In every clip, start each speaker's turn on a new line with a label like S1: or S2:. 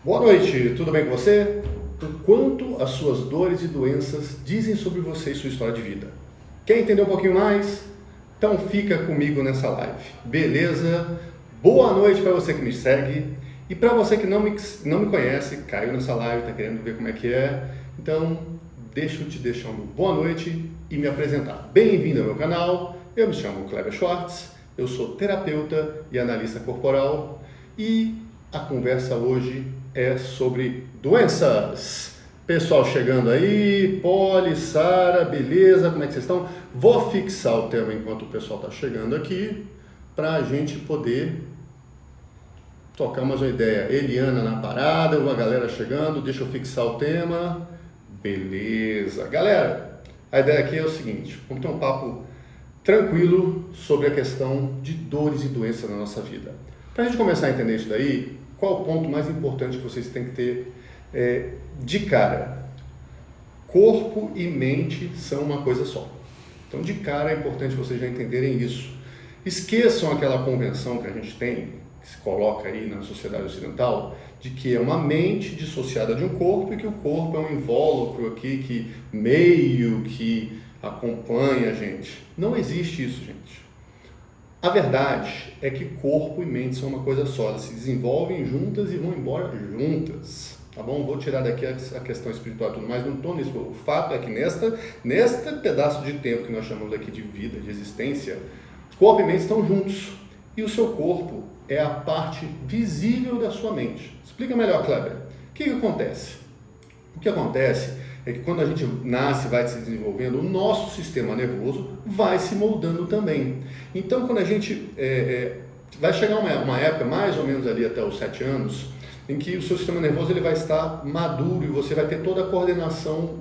S1: Boa noite, tudo bem com você? O quanto as suas dores e doenças dizem sobre você e sua história de vida? Quer entender um pouquinho mais? Então fica comigo nessa live, beleza? Boa noite para você que me segue e para você que não me conhece, caiu nessa live, está querendo ver como é que é, então deixa eu te deixar uma boa noite e me apresentar. Bem-vindo ao meu canal, eu me chamo Kleber Schwartz, eu sou terapeuta e analista corporal e a conversa hoje é sobre doenças. Pessoal chegando aí, Poli, Sara, beleza? Como é que vocês estão? Vou fixar o tema enquanto o pessoal está chegando aqui, para a gente poder tocar mais uma ideia. Eliana na parada, uma galera chegando, deixa eu fixar o tema. Beleza. Galera, a ideia aqui é o seguinte, vamos ter um papo tranquilo sobre a questão de dores e doenças na nossa vida. Para a gente começar a entender isso daí, qual o ponto mais importante que vocês têm que ter de cara? Corpo e mente são uma coisa só. Então, de cara, é importante vocês já entenderem isso. Esqueçam aquela convenção que a gente tem, que se coloca aí na sociedade ocidental, de que é uma mente dissociada de um corpo e que o corpo é um invólucro aqui que meio que acompanha a gente. Não existe isso, gente. A verdade é que corpo e mente são uma coisa só, elas se desenvolvem juntas e vão embora juntas, tá bom? Vou tirar daqui a questão espiritual e tudo mais, não estou nisso. O fato é que neste pedaço de tempo que nós chamamos aqui de vida, de existência, corpo e mente estão juntos. E o seu corpo é a parte visível da sua mente. Explica melhor, Kleber. O que acontece? O que acontece é que quando a gente nasce e vai se desenvolvendo, o nosso sistema nervoso vai se moldando também. Então, quando a gente vai chegar uma época, mais ou menos ali até os 7 anos, em que o seu sistema nervoso ele vai estar maduro e você vai ter toda a coordenação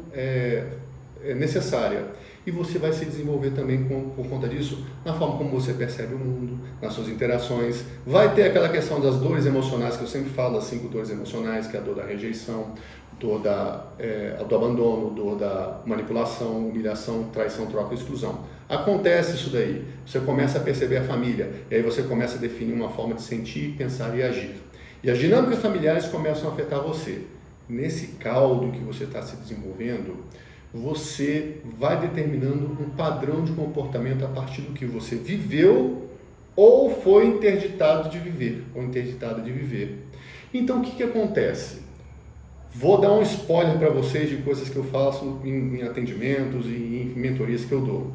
S1: necessária. E você vai se desenvolver também por conta disso, na forma como você percebe o mundo, nas suas interações. Vai ter aquela questão das dores emocionais, que eu sempre falo, as 5 dores emocionais, que é a dor da rejeição, dor do abandono, dor da manipulação, humilhação, traição, troca e exclusão. Acontece isso daí, você começa a perceber a família, e aí você começa a definir uma forma de sentir, pensar e agir. E as dinâmicas familiares começam a afetar você. Nesse caldo que você está se desenvolvendo, você vai determinando um padrão de comportamento a partir do que você viveu ou foi interditado de viver, ou interditada de viver. Então, o que acontece? Vou dar um spoiler para vocês de coisas que eu faço em atendimentos e em mentorias que eu dou.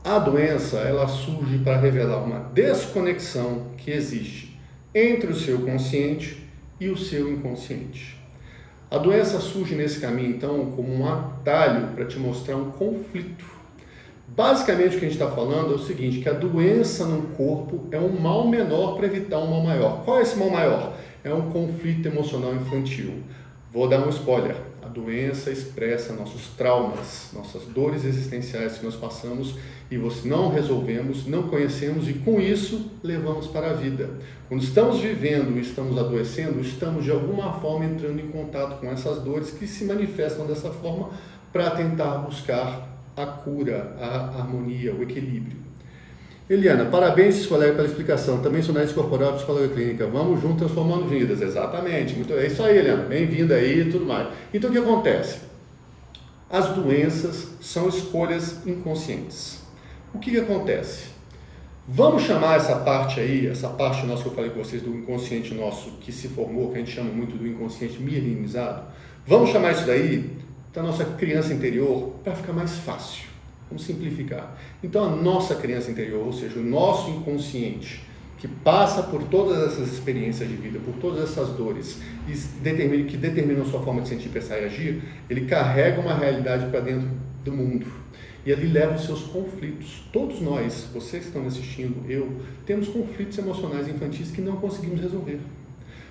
S1: A doença, ela surge para revelar uma desconexão que existe entre o seu consciente e o seu inconsciente. A doença surge nesse caminho, então, como um atalho para te mostrar um conflito. Basicamente, o que a gente está falando é o seguinte, que a doença no corpo é um mal menor para evitar um mal maior. Qual é esse mal maior? É um conflito emocional infantil. Vou dar um spoiler. A doença expressa nossos traumas, nossas dores existenciais que nós passamos e não resolvemos, não conhecemos e com isso levamos para a vida. Quando estamos vivendo e estamos adoecendo, estamos de alguma forma entrando em contato com essas dores que se manifestam dessa forma para tentar buscar a cura, a harmonia, o equilíbrio. Eliana, parabéns, colega, pela explicação. Também sou analista corporal, psicóloga clínica. Vamos juntos transformando vidas. Exatamente. É isso aí, Eliana. Bem-vinda aí e tudo mais. Então, o que acontece? As doenças são escolhas inconscientes. O que acontece? Vamos chamar essa parte aí, essa parte nossa que eu falei com vocês do inconsciente nosso que se formou, que a gente chama muito do inconsciente milenizado. Vamos chamar isso daí da nossa criança interior para ficar mais fácil. Vamos simplificar. Então, a nossa criança interior, ou seja, o nosso inconsciente, que passa por todas essas experiências de vida, por todas essas dores, que determinam a sua forma de sentir, pensar e agir, ele carrega uma realidade para dentro do mundo. E ali leva os seus conflitos. Todos nós, vocês que estão me assistindo, temos conflitos emocionais infantis que não conseguimos resolver.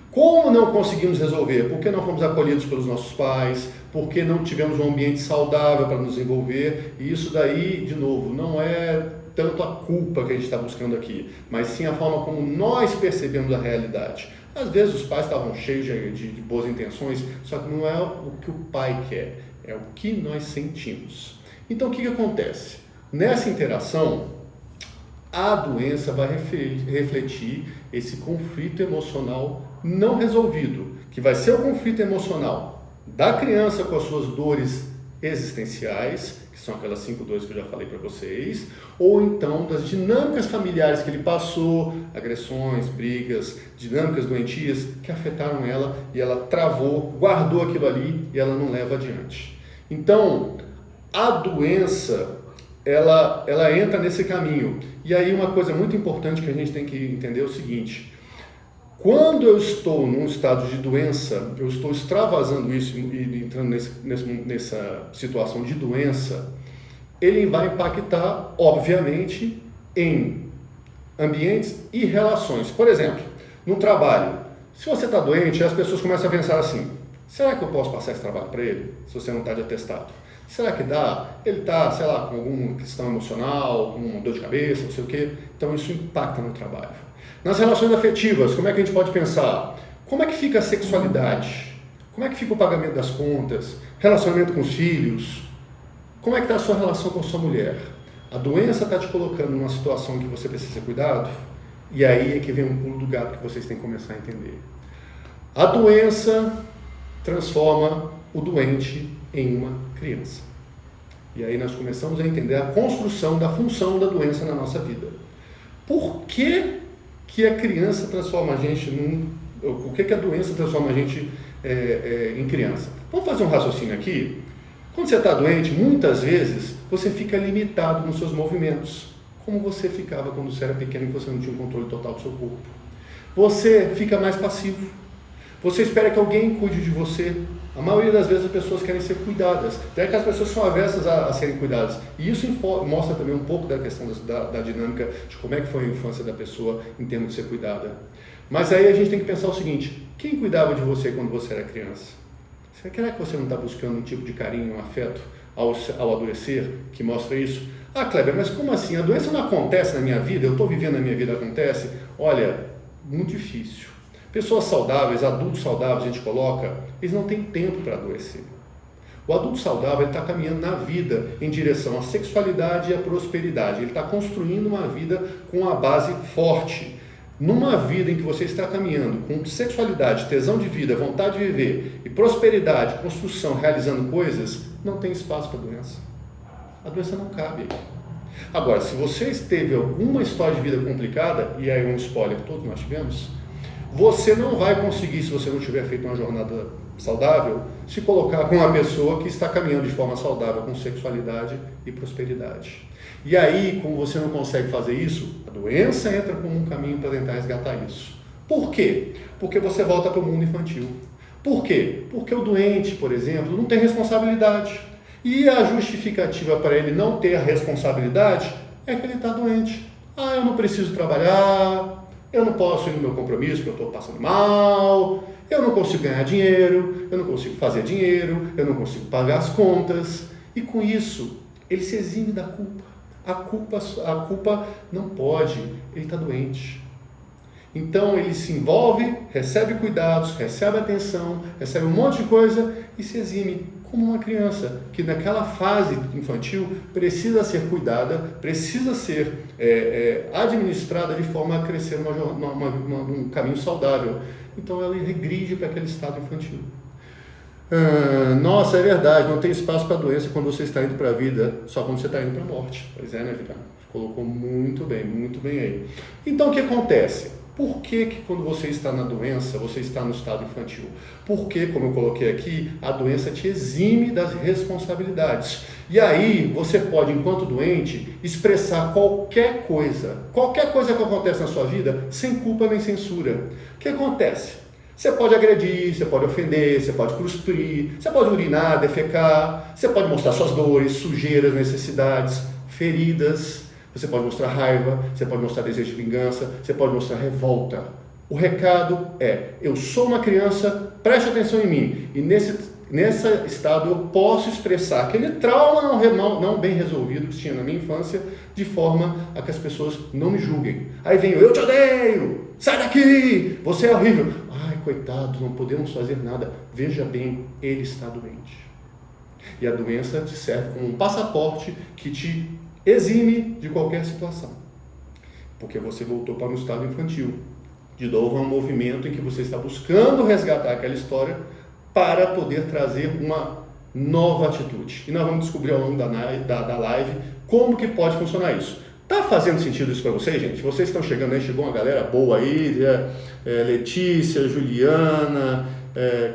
S1: Como não conseguimos resolver? Porque não fomos acolhidos pelos nossos pais, porque não tivemos um ambiente saudável para nos envolver, e isso daí, de novo, não é tanto a culpa que a gente está buscando aqui, mas sim a forma como nós percebemos a realidade. Às vezes os pais estavam cheios de boas intenções, só que não é o que o pai quer, é o que nós sentimos. Então o que acontece? Nessa interação, a doença vai refletir esse conflito emocional não resolvido, que vai ser o conflito emocional da criança com as suas dores existenciais, que são aquelas 5 dores que eu já falei para vocês, ou então das dinâmicas familiares que ele passou, agressões, brigas, dinâmicas doentias que afetaram ela e ela travou, guardou aquilo ali e ela não leva adiante. Então, a doença, ela entra nesse caminho. E aí uma coisa muito importante que a gente tem que entender é o seguinte: quando eu estou num estado de doença, eu estou extravasando isso e entrando nessa situação de doença, ele vai impactar, obviamente, em ambientes e relações. Por exemplo, no trabalho, se você está doente, as pessoas começam a pensar assim: será que eu posso passar esse trabalho para ele, se você não está de atestado? Será que dá? Ele está, sei lá, com alguma questão emocional, com uma dor de cabeça, não sei o quê. Então isso impacta no trabalho. Nas relações afetivas, como é que a gente pode pensar? Como é que fica a sexualidade? Como é que fica o pagamento das contas? Relacionamento com os filhos? Como é que está a sua relação com a sua mulher? A doença está te colocando numa situação que você precisa ter cuidado? E aí é que vem um pulo do gato que vocês têm que começar a entender. A doença transforma o doente em uma criança. E aí nós começamos a entender a construção da função da doença na nossa vida. Por que a criança transforma a gente por que a doença transforma a gente em criança? Vamos fazer um raciocínio aqui. Quando você está doente, muitas vezes você fica limitado nos seus movimentos, como você ficava quando você era pequeno e você não tinha um controle total do seu corpo. Você fica mais passivo. Você espera que alguém cuide de você. A maioria das vezes as pessoas querem ser cuidadas. Até que as pessoas são avessas a serem cuidadas. E isso mostra também um pouco da questão da dinâmica de como é que foi a infância da pessoa em termos de ser cuidada. Mas aí a gente tem que pensar o seguinte: quem cuidava de você quando você era criança? Será que você não está buscando um tipo de carinho, um afeto ao adoecer que mostra isso? Ah, Kleber, mas como assim? A doença não acontece na minha vida? Eu estou vivendo a minha vida, acontece? Olha, muito difícil. Pessoas saudáveis, adultos saudáveis, a gente coloca, eles não têm tempo para adoecer. O adulto saudável está caminhando na vida em direção à sexualidade e à prosperidade. Ele está construindo uma vida com uma base forte. Numa vida em que você está caminhando com sexualidade, tesão de vida, vontade de viver e prosperidade, construção, realizando coisas, não tem espaço para a doença. A doença não cabe. Agora, se você teve alguma história de vida complicada, e aí um spoiler que todos nós tivemos, você não vai conseguir, se você não tiver feito uma jornada saudável, se colocar com uma pessoa que está caminhando de forma saudável com sexualidade e prosperidade. E aí, como você não consegue fazer isso, a doença entra como um caminho para tentar resgatar isso. Por quê? Porque você volta para o mundo infantil. Por quê? Porque o doente, por exemplo, não tem responsabilidade. E a justificativa para ele não ter a responsabilidade é que ele está doente. Ah, eu não preciso trabalhar, eu não posso ir no meu compromisso porque eu estou passando mal, eu não consigo ganhar dinheiro, eu não consigo fazer dinheiro, eu não consigo pagar as contas. E com isso, ele se exime da culpa. A culpa não pode, ele está doente. Então ele se envolve, recebe cuidados, recebe atenção, recebe um monte de coisa e se exime como uma criança que naquela fase infantil precisa ser cuidada, precisa ser administrada de forma a crescer num caminho saudável. Então ela regride para aquele estado infantil. Nossa, é verdade, não tem espaço para doença quando você está indo para a vida, só quando você está indo para a morte. Pois é, né, Vitor? Colocou muito bem aí. Então o que acontece? Por que quando você está na doença, você está no estado infantil? Porque, como eu coloquei aqui, a doença te exime das responsabilidades. E aí, você pode, enquanto doente, expressar qualquer coisa que acontece na sua vida, sem culpa nem censura. O que acontece? Você pode agredir, você pode ofender, você pode cuspir, você pode urinar, defecar, você pode mostrar suas dores, sujeiras, necessidades, feridas. Você pode mostrar raiva, você pode mostrar desejo de vingança, você pode mostrar revolta. O recado é: eu sou uma criança, preste atenção em mim. E nesse estado eu posso expressar aquele trauma não bem resolvido que tinha na minha infância, de forma a que as pessoas não me julguem. Aí vem eu te odeio, sai daqui, você é horrível. Ai, coitado, não podemos fazer nada. Veja bem, ele está doente. E a doença te serve como um passaporte que te exime de qualquer situação, porque você voltou para um estado infantil, De novo, é um movimento em que você está buscando resgatar aquela história para poder trazer uma nova atitude. E nós vamos descobrir ao longo da live como que pode funcionar isso. Tá fazendo sentido isso para vocês, gente? Vocês estão chegando aí, chegou uma galera boa aí, Letícia, Juliana,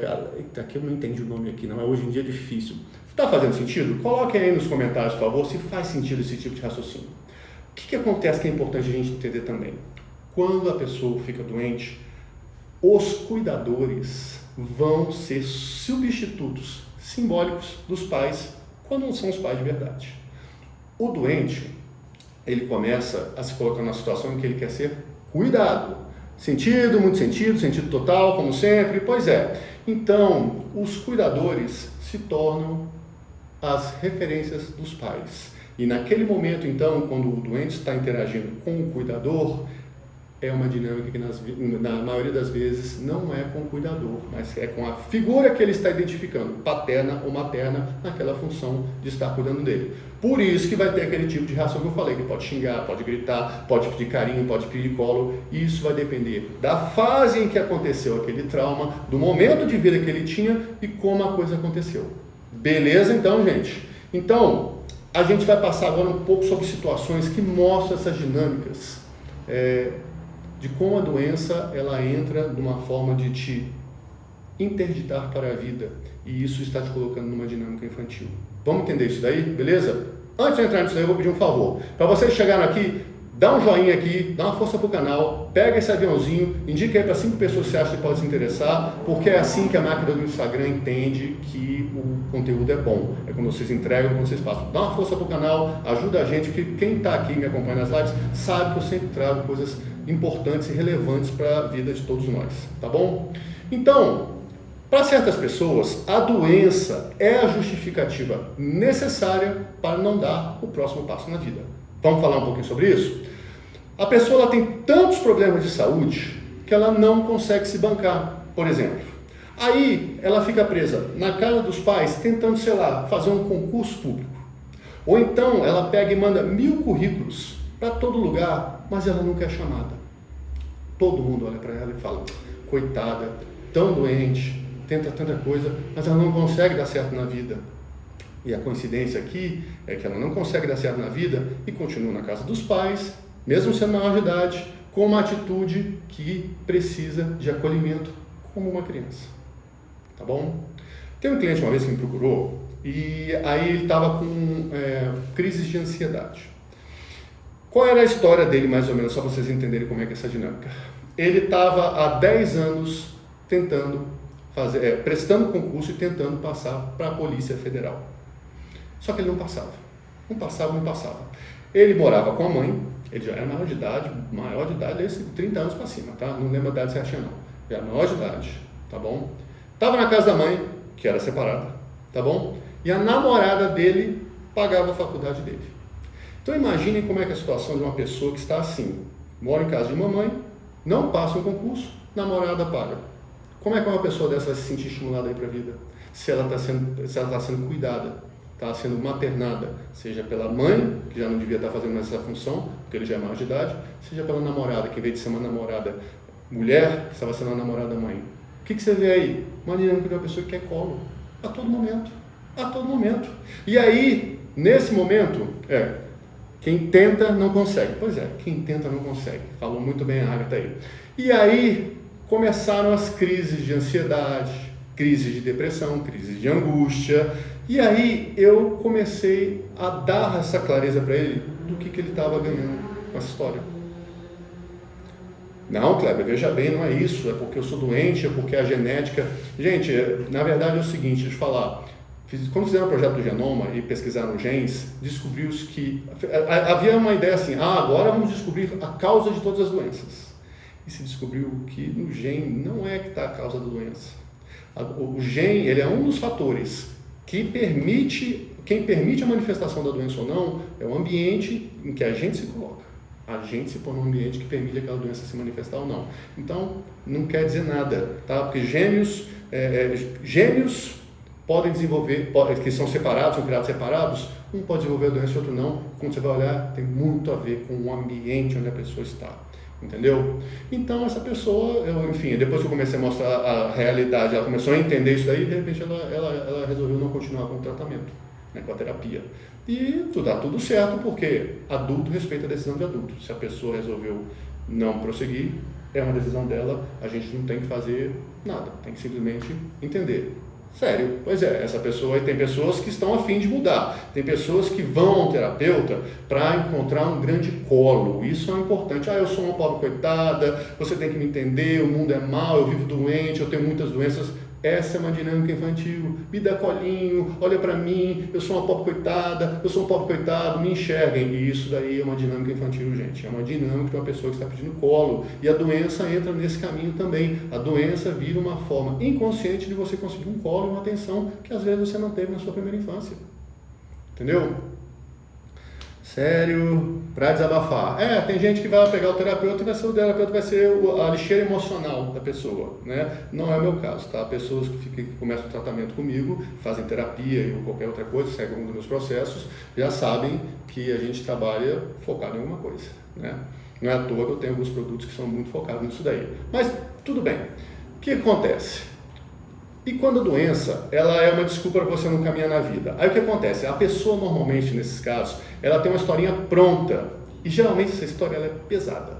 S1: cara, aqui eu não entendi o nome aqui não, hoje em dia é difícil. Tá fazendo sentido? Coloquem aí nos comentários, por favor, se faz sentido esse tipo de raciocínio. O que acontece que é importante a gente entender também? Quando a pessoa fica doente, os cuidadores vão ser substitutos simbólicos dos pais, quando não são os pais de verdade. O doente, ele começa a se colocar numa situação em que ele quer ser cuidado. Sentido, muito sentido, sentido total, como sempre, pois é. Então, os cuidadores se tornam as referências dos pais. E naquele momento, então, quando o doente está interagindo com o cuidador, é uma dinâmica que na maioria das vezes não é com o cuidador, mas é com a figura que ele está identificando, paterna ou materna, naquela função de estar cuidando dele. Por isso que vai ter aquele tipo de reação que eu falei, que pode xingar, pode gritar, pode pedir carinho, pode pedir colo. Isso vai depender da fase em que aconteceu aquele trauma, do momento de vida que ele tinha e como a coisa aconteceu. Beleza então, gente? Então, a gente vai passar agora um pouco sobre situações que mostram essas dinâmicas, de como a doença ela entra numa forma de te interditar para a vida, e isso está te colocando numa dinâmica infantil. Vamos entender isso daí, beleza? Antes de entrar nisso daí, eu vou pedir um favor. Para vocês chegarem aqui, dá um joinha aqui, dá uma força pro canal, pega esse aviãozinho, indica aí para 5 pessoas que você acha que pode se interessar, porque é assim que a máquina do Instagram entende que o conteúdo é bom. É quando vocês entregam, quando vocês passam. Dá uma força pro canal, ajuda a gente, porque quem está aqui me acompanha nas lives sabe que eu sempre trago coisas importantes e relevantes para a vida de todos nós, tá bom? Então, para certas pessoas, a doença é a justificativa necessária para não dar o próximo passo na vida. Vamos falar um pouquinho sobre isso? A pessoa ela tem tantos problemas de saúde que ela não consegue se bancar, por exemplo. Aí ela fica presa na casa dos pais tentando, sei lá, fazer um concurso público. Ou então ela pega e manda 1000 currículos para todo lugar, mas ela nunca é chamada. Todo mundo olha para ela e fala, coitada, tão doente, tenta tanta coisa, mas ela não consegue dar certo na vida. E a coincidência aqui é que ela não consegue dar certo na vida e continua na casa dos pais, mesmo sendo maior de idade, com uma atitude que precisa de acolhimento como uma criança. Tá bom? Tem um cliente uma vez que me procurou e aí ele estava com crises de ansiedade. Qual era a história dele, mais ou menos, só para vocês entenderem como é que é essa dinâmica? Ele estava há 10 anos tentando prestando concurso e tentando passar para a Polícia Federal. Só que ele não passava. Não passava. Ele morava com a mãe, ele já era maior de idade, esse 30 anos para cima, tá? Não lembro a idade certinha não. Já era maior de idade, tá bom? Estava na casa da mãe, que era separada, tá bom? E a namorada dele pagava a faculdade dele. Então imaginem como é que é a situação de uma pessoa que está assim, mora em casa de mamãe, não passa um concurso, namorada paga. Como é que uma pessoa dessa vai se sentir estimulada aí para a vida? Se ela está sendo cuidada, está sendo maternada, seja pela mãe, que já não devia estar fazendo mais essa função, porque ele já é maior de idade, seja pela namorada, que em vez de ser uma namorada mulher, estava sendo uma namorada mãe. O que você vê aí? Uma dinâmica de uma pessoa que quer colo, a todo momento. E aí, nesse momento, quem tenta não consegue. Pois é, quem tenta não consegue. Falou muito bem a Agatha aí. E aí, começaram as crises de ansiedade, crises de depressão, crises de angústia. E aí eu comecei a dar essa clareza para ele do que ele estava ganhando com essa história. Não, Kleber, veja bem, não é isso, é porque eu sou doente, é porque a genética... Gente, na verdade é o seguinte, deixa eu falar, quando fizeram o projeto do genoma e pesquisaram genes, descobriu-se que... Havia uma ideia assim, agora vamos descobrir a causa de todas as doenças. E se descobriu que no gene não é que está a causa da doença. O gene, ele é um dos fatores que quem permite a manifestação da doença ou não, é o ambiente em que a gente se coloca. A gente se põe num ambiente que permite aquela doença se manifestar ou não. Então, não quer dizer nada, tá? Porque gêmeos podem desenvolver, que são separados, são criados separados, um pode desenvolver a doença e outro não. Quando você vai olhar, tem muito a ver com o ambiente onde a pessoa está. Entendeu? Então essa pessoa, enfim, depois que eu comecei a mostrar a realidade, ela começou a entender isso daí, de repente ela resolveu não continuar com o tratamento, né, com a terapia. E dá tudo certo, porque adulto respeita a decisão de adulto. Se a pessoa resolveu não prosseguir, é uma decisão dela, a gente não tem que fazer nada, tem que simplesmente entender. Sério, pois é, essa pessoa, tem pessoas que estão a fim de mudar, tem pessoas que vão ao terapeuta para encontrar um grande colo, isso é importante. Eu sou uma pobre coitada, você tem que me entender, o mundo é mau, eu vivo doente, eu tenho muitas doenças. Essa é uma dinâmica infantil, me dá colinho, olha para mim, eu sou uma pobre coitada, eu sou um pobre coitado, me enxerguem. E isso daí é uma dinâmica infantil, gente, é uma dinâmica de uma pessoa que está pedindo colo. E a doença entra nesse caminho também. A doença vira uma forma inconsciente de você conseguir um colo e uma atenção que às vezes você não teve na sua primeira infância. Entendeu? Sério, para desabafar. Tem gente que vai pegar o terapeuta e o terapeuta vai ser a lixeira emocional da pessoa, né? Não é o meu caso, tá? Pessoas que começam o tratamento comigo, fazem terapia ou qualquer outra coisa, seguem algum dos meus processos, já sabem que a gente trabalha focado em alguma coisa, né? Não é à toa que eu tenho alguns produtos que são muito focados nisso daí. Mas, tudo bem. O que acontece? E quando a doença, ela é uma desculpa para você não caminhar na vida. Aí o que acontece? A pessoa normalmente, nesses casos, ela tem uma historinha pronta. E geralmente essa história ela é pesada.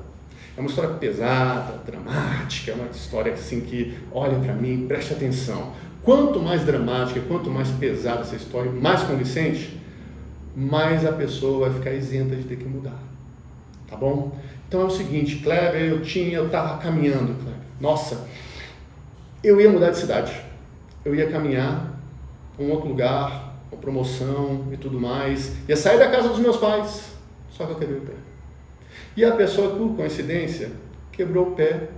S1: É uma história pesada, dramática, é uma história assim que, olha para mim, preste atenção. Quanto mais dramática, quanto mais pesada essa história, mais convincente, mais a pessoa vai ficar isenta de ter que mudar. Tá bom? Então é o seguinte, Kleber, eu estava caminhando, Kleber. Nossa, eu ia mudar de cidade. Eu ia caminhar para um outro lugar, uma promoção e tudo mais. Ia sair da casa dos meus pais, só que eu quebrei o pé. E a pessoa, por coincidência, quebrou o pé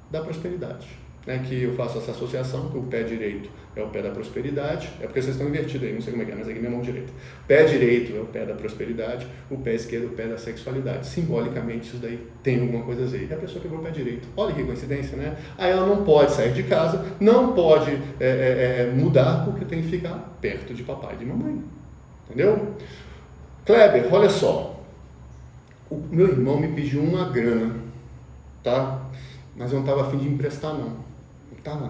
S1: da prosperidade. Né? Que eu faço essa associação, que o pé direito é o pé da prosperidade. É porque vocês estão invertidos aí, não sei como é que é, mas aqui minha mão direita. O pé direito é o pé da prosperidade, o pé esquerdo é o pé da sexualidade. Simbolicamente, isso daí tem alguma coisa a ver. E a pessoa quebrou o pé direito. Olha que coincidência, né? Aí ela não pode sair de casa, não pode mudar, porque tem que ficar perto de papai e de mamãe. Entendeu? Kleber, olha só. O meu irmão me pediu uma grana, tá? Mas eu não estava a fim de emprestar, não.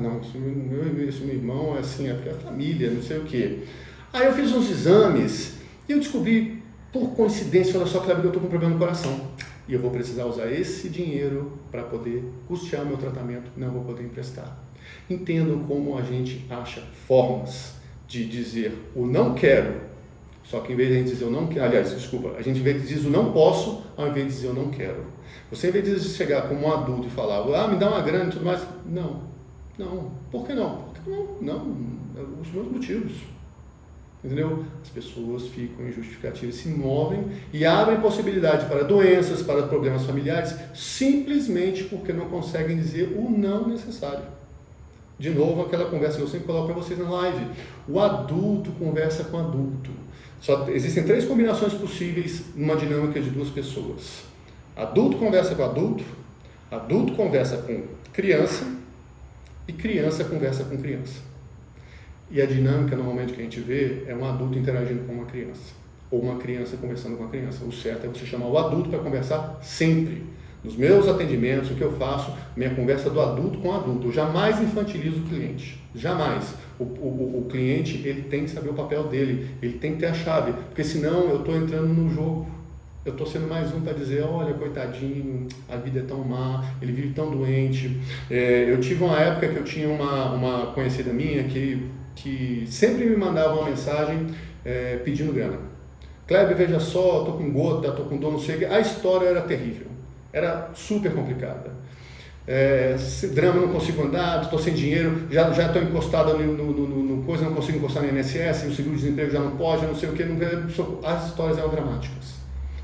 S1: Não, esse meu irmão é assim, é porque é família, não sei o quê. Aí eu fiz uns exames e eu descobri, por coincidência, olha só, Kleber, eu estou com um problema no coração. E eu vou precisar usar esse dinheiro para poder custear o meu tratamento, não vou poder emprestar. Entendam como a gente acha formas de dizer o não quero, só que em vez de a gente dizer eu não quero, a gente em vez de dizer o não posso, ao invés de dizer eu não quero. Você em vez de chegar como um adulto e falar, me dá uma grana e tudo mais, não. Por que não? Porque não, os meus motivos. Entendeu? As pessoas ficam injustificativas, se movem e abrem possibilidade para doenças, para problemas familiares, simplesmente porque não conseguem dizer o não necessário. De novo, aquela conversa que eu sempre coloco para vocês na live. O adulto conversa com adulto. Existem 3 combinações possíveis numa dinâmica de 2 pessoas. Adulto conversa com adulto conversa com criança e criança conversa com criança. E a dinâmica normalmente que a gente vê é um adulto interagindo com uma criança, ou uma criança conversando com uma criança. O certo é você chamar o adulto para conversar sempre. Nos meus atendimentos, o que eu faço, minha conversa do adulto com o adulto. Eu jamais infantilizo o cliente. Jamais. O cliente, ele tem que saber o papel dele, ele tem que ter a chave, porque senão eu estou entrando no jogo. Eu estou sendo mais um para dizer, olha, coitadinho, a vida é tão má, ele vive tão doente. Eu tive uma época que eu tinha uma conhecida minha que sempre me mandava uma mensagem pedindo grana. Kleber, veja só, estou com gota, estou com dor, não sei o que. A história era terrível, era super complicada. Drama, não consigo andar, estou sem dinheiro, já estou encostada no coisa, não consigo encostar no INSS, o seguro-desemprego já não pode, não sei o que. As histórias eram dramáticas.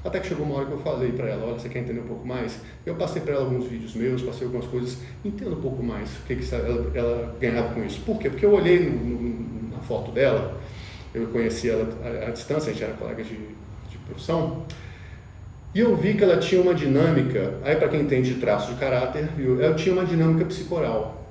S1: Até que chegou uma hora que eu falei para ela, olha, você quer entender um pouco mais? Eu passei para ela alguns vídeos meus, passei algumas coisas, entenda um pouco mais o que ela ganhava com isso. Por quê? Porque eu olhei na foto dela, eu conheci ela à distância, a gente era colega de profissão, e eu vi que ela tinha uma dinâmica, aí para quem entende de traço de caráter, viu? Ela tinha uma dinâmica psicoral.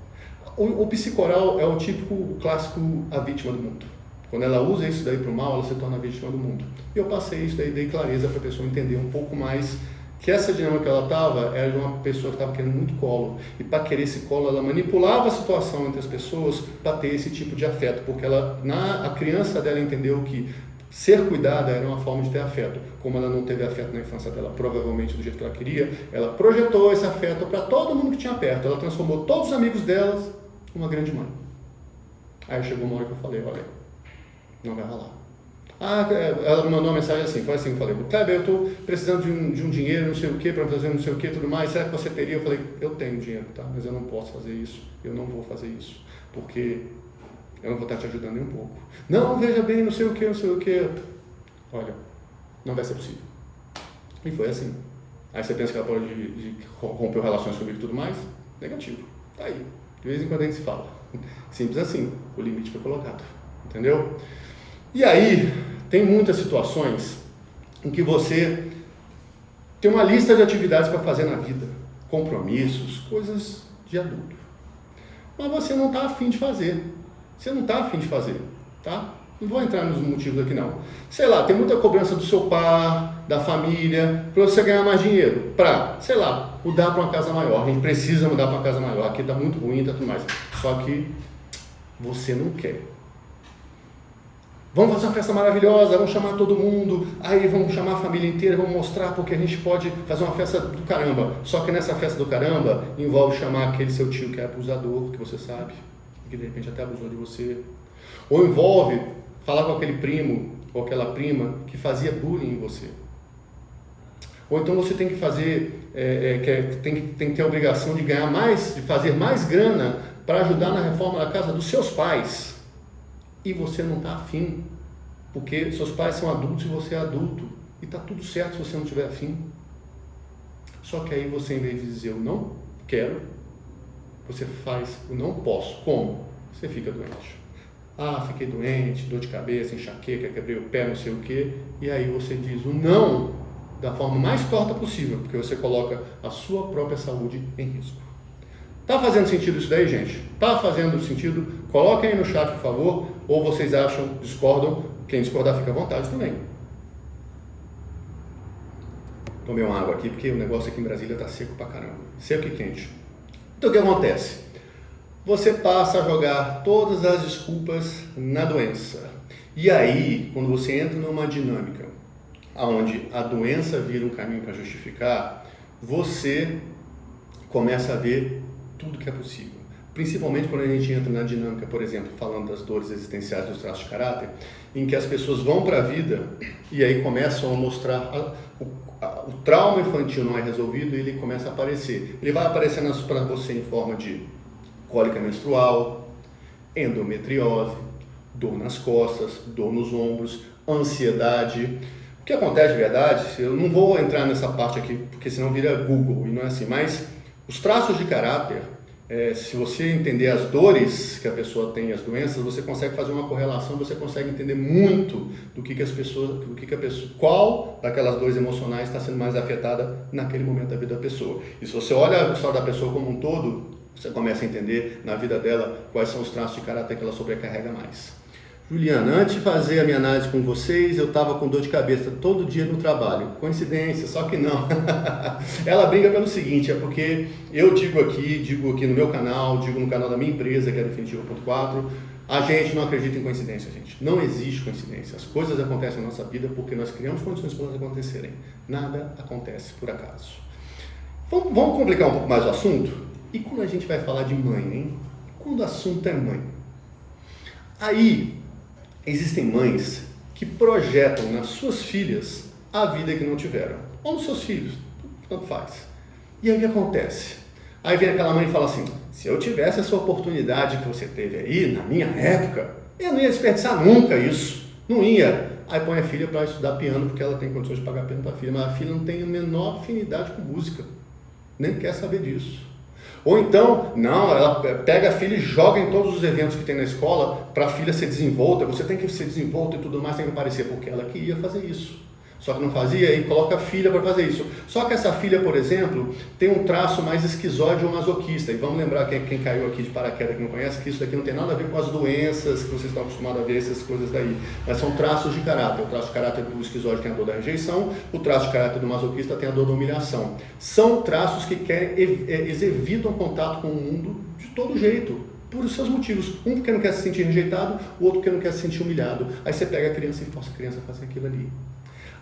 S1: O psicoral é o típico, o clássico, a vítima do mundo. Quando ela usa isso daí para o mal, ela se torna vítima do mundo. E eu passei isso daí, dei clareza para a pessoa entender um pouco mais que essa dinâmica que ela estava era de uma pessoa que estava querendo muito colo. E para querer esse colo, ela manipulava a situação entre as pessoas para ter esse tipo de afeto. Porque a criança dela entendeu que ser cuidada era uma forma de ter afeto. Como ela não teve afeto na infância dela, provavelmente do jeito que ela queria, ela projetou esse afeto para todo mundo que tinha perto. Ela transformou todos os amigos delas numa grande mãe. Aí chegou uma hora que eu falei, olha, não vai rolar. Ela me mandou uma mensagem assim, foi assim que eu falei, Kleber, eu estou precisando de um dinheiro, não sei o que, para fazer não sei o que, tudo mais, será que você teria? Eu falei, eu tenho dinheiro, tá? Mas eu não posso fazer isso, eu não vou fazer isso, porque eu não vou estar te ajudando nem um pouco. Não, veja bem, não sei o que, não sei o que. Olha, não vai ser possível. E foi assim. Aí você pensa que ela pode romper relações comigo e tudo mais? Negativo, tá aí. De vez em quando a gente se fala. Simples assim, o limite foi colocado, entendeu? E aí, tem muitas situações em que você tem uma lista de atividades para fazer na vida, compromissos, coisas de adulto. Mas você não está afim de fazer. Você não está afim de fazer, tá? Não vou entrar nos motivos aqui não. Sei lá, tem muita cobrança do seu par, da família, para você ganhar mais dinheiro, para, sei lá, mudar para uma casa maior. A gente precisa mudar para uma casa maior, aqui está muito ruim, tá tudo mais. Só que você não quer. Vamos fazer uma festa maravilhosa, vamos chamar todo mundo, aí vamos chamar a família inteira, vamos mostrar porque a gente pode fazer uma festa do caramba. Só que nessa festa do caramba envolve chamar aquele seu tio que é abusador, que você sabe, que de repente até abusou de você. Ou envolve falar com aquele primo ou aquela prima que fazia bullying em você. Ou então você tem que fazer, tem que ter a obrigação de ganhar mais, de fazer mais grana para ajudar na reforma da casa dos seus pais. E você não está afim, porque seus pais são adultos e você é adulto. E está tudo certo se você não estiver afim. Só que aí você, em vez de dizer eu não quero, você faz o não posso. Como? Você fica doente. Fiquei doente, dor de cabeça, enxaqueca, quebrei o pé, não sei o quê. E aí você diz o não da forma mais torta possível, porque você coloca a sua própria saúde em risco. Tá fazendo sentido isso daí, gente? Tá fazendo sentido? Coloquem aí no chat, por favor. Ou vocês acham, discordam? Quem discordar fica à vontade também. Tomei uma água aqui, porque o negócio aqui em Brasília tá seco pra caramba. Seco e quente. Então o que acontece? Você passa a jogar todas as desculpas na doença. E aí, quando você entra numa dinâmica onde a doença vira um caminho para justificar, você começa a ver tudo que é possível. Principalmente quando a gente entra na dinâmica, por exemplo, falando das dores existenciais dos traços de caráter, em que as pessoas vão para a vida e aí começam a mostrar o trauma infantil não é resolvido e ele começa a aparecer. Ele vai aparecendo para você em forma de cólica menstrual, endometriose, dor nas costas, dor nos ombros, ansiedade. O que acontece de verdade, eu não vou entrar nessa parte aqui, porque senão vira Google, e não é assim, mas os traços de caráter, se você entender as dores que a pessoa tem, as doenças, você consegue fazer uma correlação, você consegue entender muito do que as pessoas, qual daquelas dores emocionais está sendo mais afetada naquele momento da vida da pessoa. E se você olha a história da pessoa como um todo, você começa a entender na vida dela quais são os traços de caráter que ela sobrecarrega mais. Juliana, antes de fazer a minha análise com vocês, eu estava com dor de cabeça todo dia no trabalho. Coincidência, só que não. Ela briga pelo seguinte, é porque eu digo aqui no meu canal, digo no canal da minha empresa, que é Definitivo.4, a gente não acredita em coincidência, gente. Não existe coincidência. As coisas acontecem na nossa vida porque nós criamos condições para elas acontecerem. Nada acontece por acaso. Vamos complicar um pouco mais o assunto? E quando a gente vai falar de mãe, hein? Quando o assunto é mãe? Aí, existem mães que projetam nas suas filhas a vida que não tiveram. Ou nos seus filhos, tanto faz. E aí o que acontece? Aí vem aquela mãe e fala assim, se eu tivesse essa oportunidade que você teve aí, na minha época, eu não ia desperdiçar nunca isso. Não ia. Aí põe a filha para estudar piano, porque ela tem condições de pagar piano para a filha, mas a filha não tem a menor afinidade com música. Nem quer saber disso. Ou então, não, ela pega a filha e joga em todos os eventos que tem na escola para a filha ser desenvolta, você tem que ser desenvolta e tudo mais, tem que aparecer, porque ela queria fazer isso. Só que não fazia e coloca a filha para fazer isso. Só que essa filha, por exemplo, tem um traço mais esquizoide ou masoquista. E vamos lembrar, quem caiu aqui de paraquedas que não conhece, que isso daqui não tem nada a ver com as doenças que vocês estão acostumados a ver, essas coisas daí. Mas são traços de caráter. O traço de caráter do esquizoide tem a dor da rejeição, o traço de caráter do masoquista tem a dor da humilhação. São traços que eles evitam contato com o mundo de todo jeito. Por seus motivos. Um porque não quer se sentir rejeitado, o outro porque não quer se sentir humilhado. Aí você pega a criança e força a criança a fazer aquilo ali.